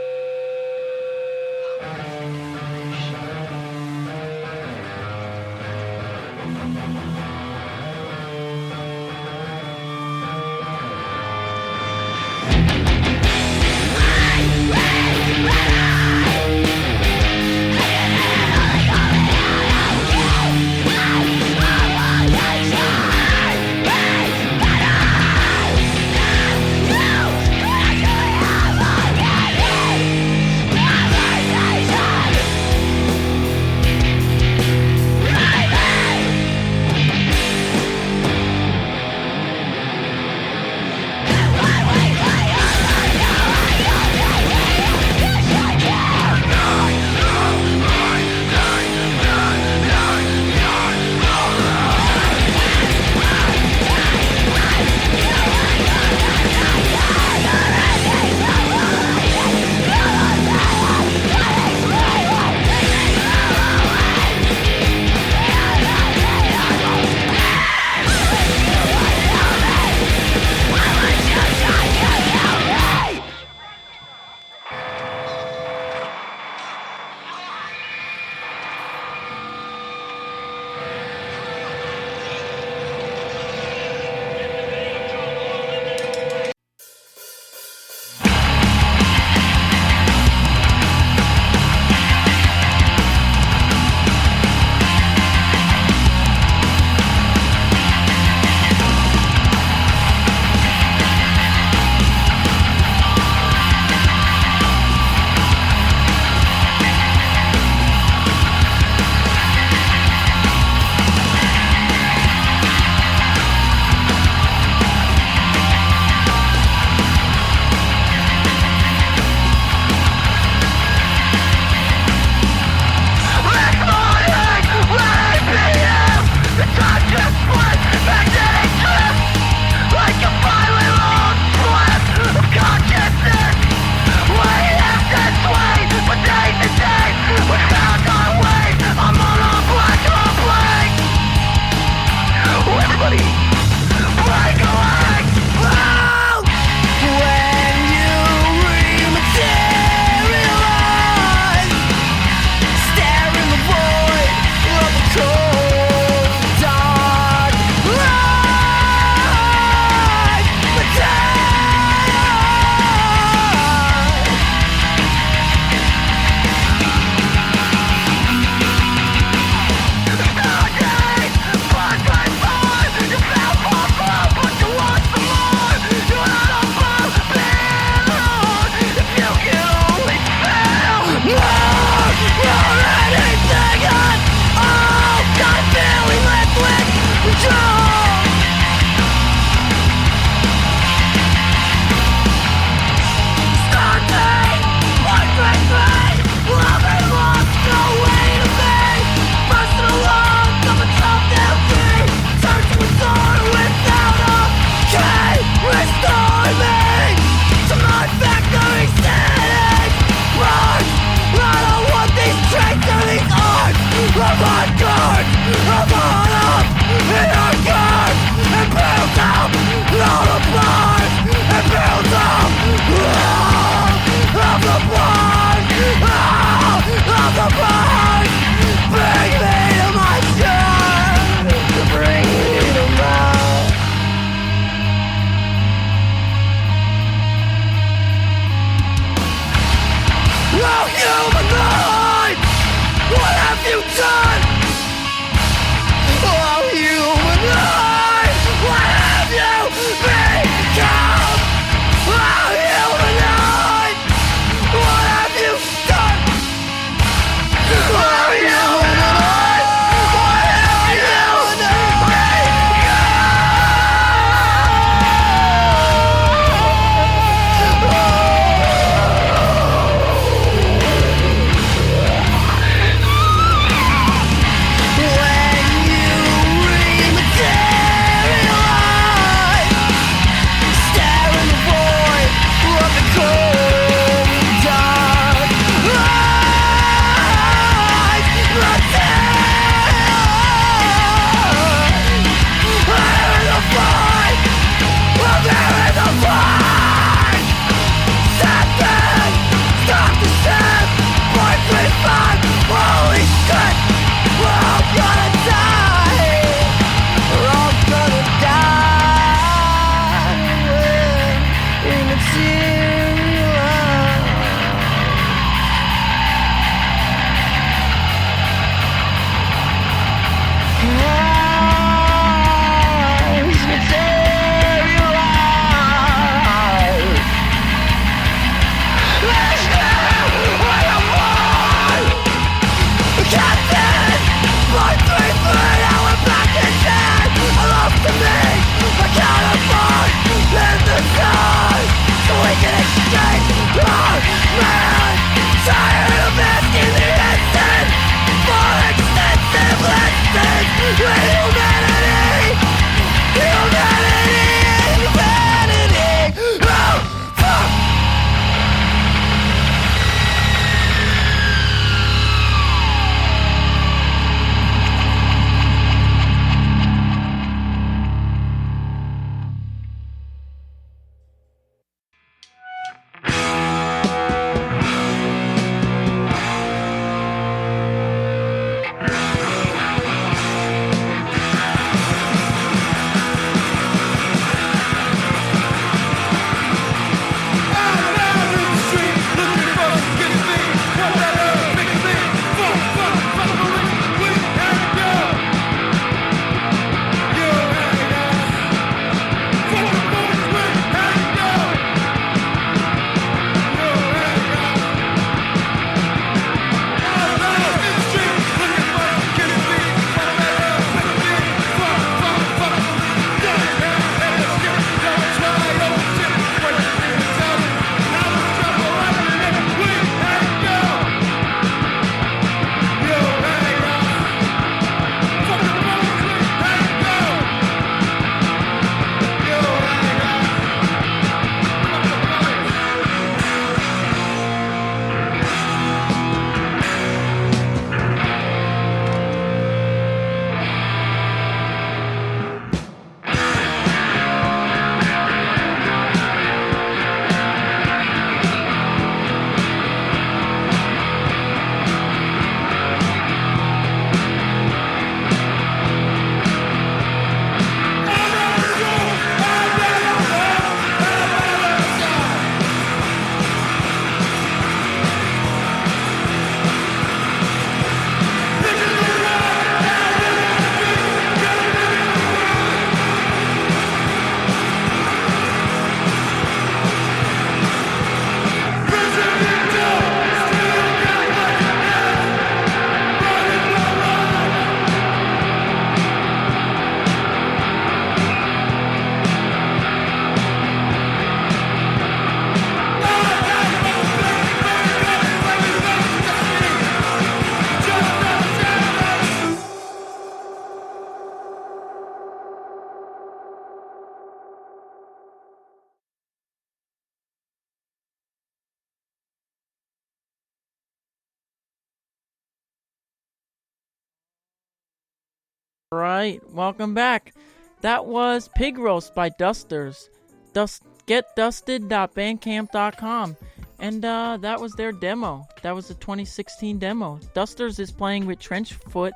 Right, welcome back. That was Pig Roast by Dusters. Getdusted.bandcamp.com. And that was their demo. That was the 2016 demo. Dusters is playing with Trenchfoot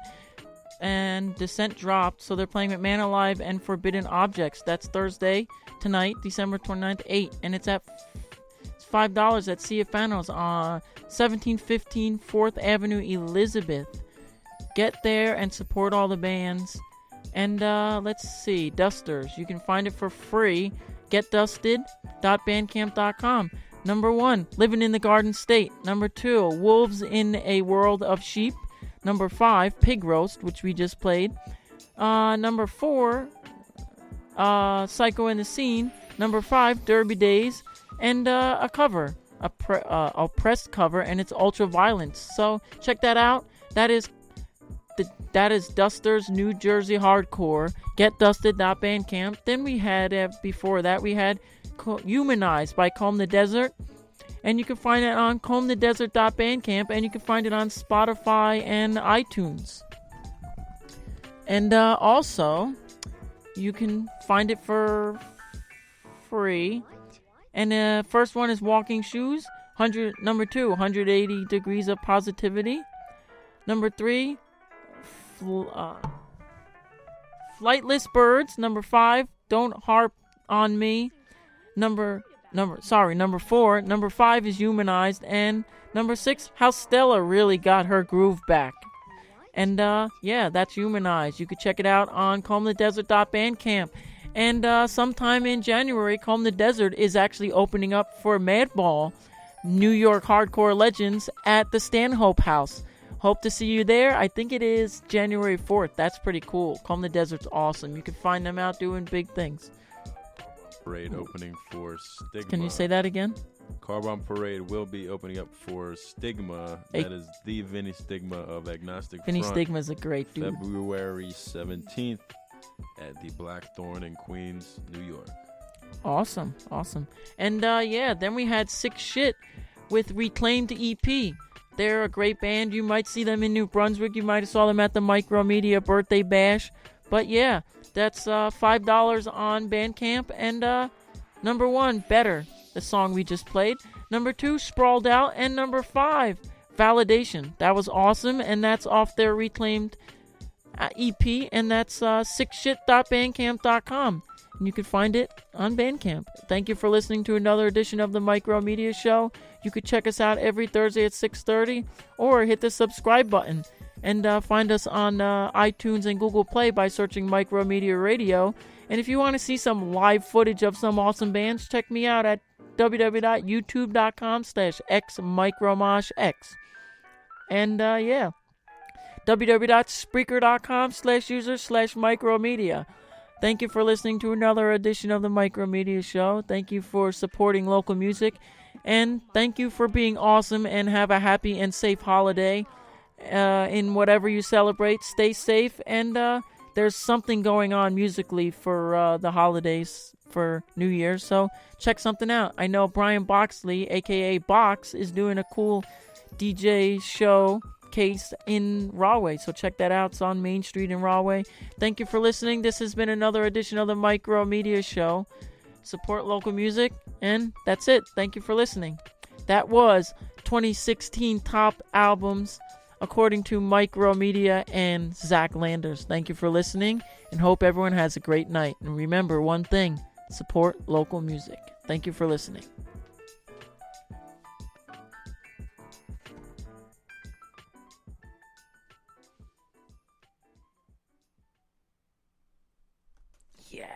and Descent Dropped, so they're playing with Man Alive and Forbidden Objects. That's Thursday, tonight, December 29th, 8. And it's $5 at Sea of Fanos on 1715 4th Avenue, Elizabeth. Get there and support all the bands. And let's see, Dusters. You can find it for free. Getdusted.bandcamp.com. Number 1, Living in the Garden State. Number 2, Wolves in a World of Sheep. Number 5, Pig Roast, which we just played. Number 4, Psycho in the Scene. Number 5, Derby Days. And a cover, a pressed cover, and it's Ultra Violence. So check that out. That is Dusters New Jersey Hardcore. Getdusted.bandcamp. Then we had before that we had Humanized by Comb the Desert, and you can find it on combthedesert.bandcamp, and you can find it on Spotify and iTunes. And also you can find it for free. And the first one is Walking Shoes. Number 2, 180 Degrees of Positivity. Number 3, Flightless Birds. Number 5, Don't Harp on Me. Number 4, number 5 is Humanized, and number 6, How Stella Really Got Her Groove Back. And yeah, that's Humanized. You can check it out on combthedesert.bandcamp. And sometime in January, Comb the Desert is actually opening up for Madball, New York Hardcore Legends, at the Stanhope House. Hope to see you there. I think it is January 4th. That's pretty cool. Comb the Desert's awesome. You can find them out doing big things. Parade opening for Stigma. Can you say that again? Car Bomb Parade will be opening up for Stigma. That is the Vinny Stigma of Agnostic Vinny Front. Stigma is a great dude. February 17th at the Blackthorn in Queens, New York. Awesome. And then we had Sick Shit with Reclaimed EP. They're a great band. You might see them in New Brunswick. You might have saw them at the MikeroMedia birthday bash. But yeah, that's $5 on Bandcamp. And number 1, Better, the song we just played. Number 2, Sprawled Out. And number 5, Validation. That was awesome, and that's off their Reclaimed EP, and that's sickshit.bandcamp.com. And you can find it on Bandcamp. Thank you for listening to another edition of the MikeroMedia Show. You could check us out every Thursday at 6:30, or hit the subscribe button. And find us on iTunes and Google Play by searching MikeroMedia Radio. And if you want to see some live footage of some awesome bands, check me out at www.youtube.com/xmicromoshx. And www.spreaker.com/user/micromedia. Thank you for listening to another edition of the MikeroMedia Show. Thank you for supporting local music. And thank you for being awesome, and have a happy and safe holiday in whatever you celebrate. Stay safe, and there's something going on musically for the holidays for New Year's, so check something out. I know Brian Boxley, a.k.a. Box, is doing a cool DJ show case in Rahway, so check that out. It's on Main Street in Rahway. Thank you for listening. This has been another edition of the MikeroMedia Show. Support local music, and that's it. Thank you for listening. That was 2016 top albums according to MikeroMedia and Zach Landers. Thank you for listening, and hope everyone has a great night. And remember one thing: support local music. Thank you for listening. Yeah.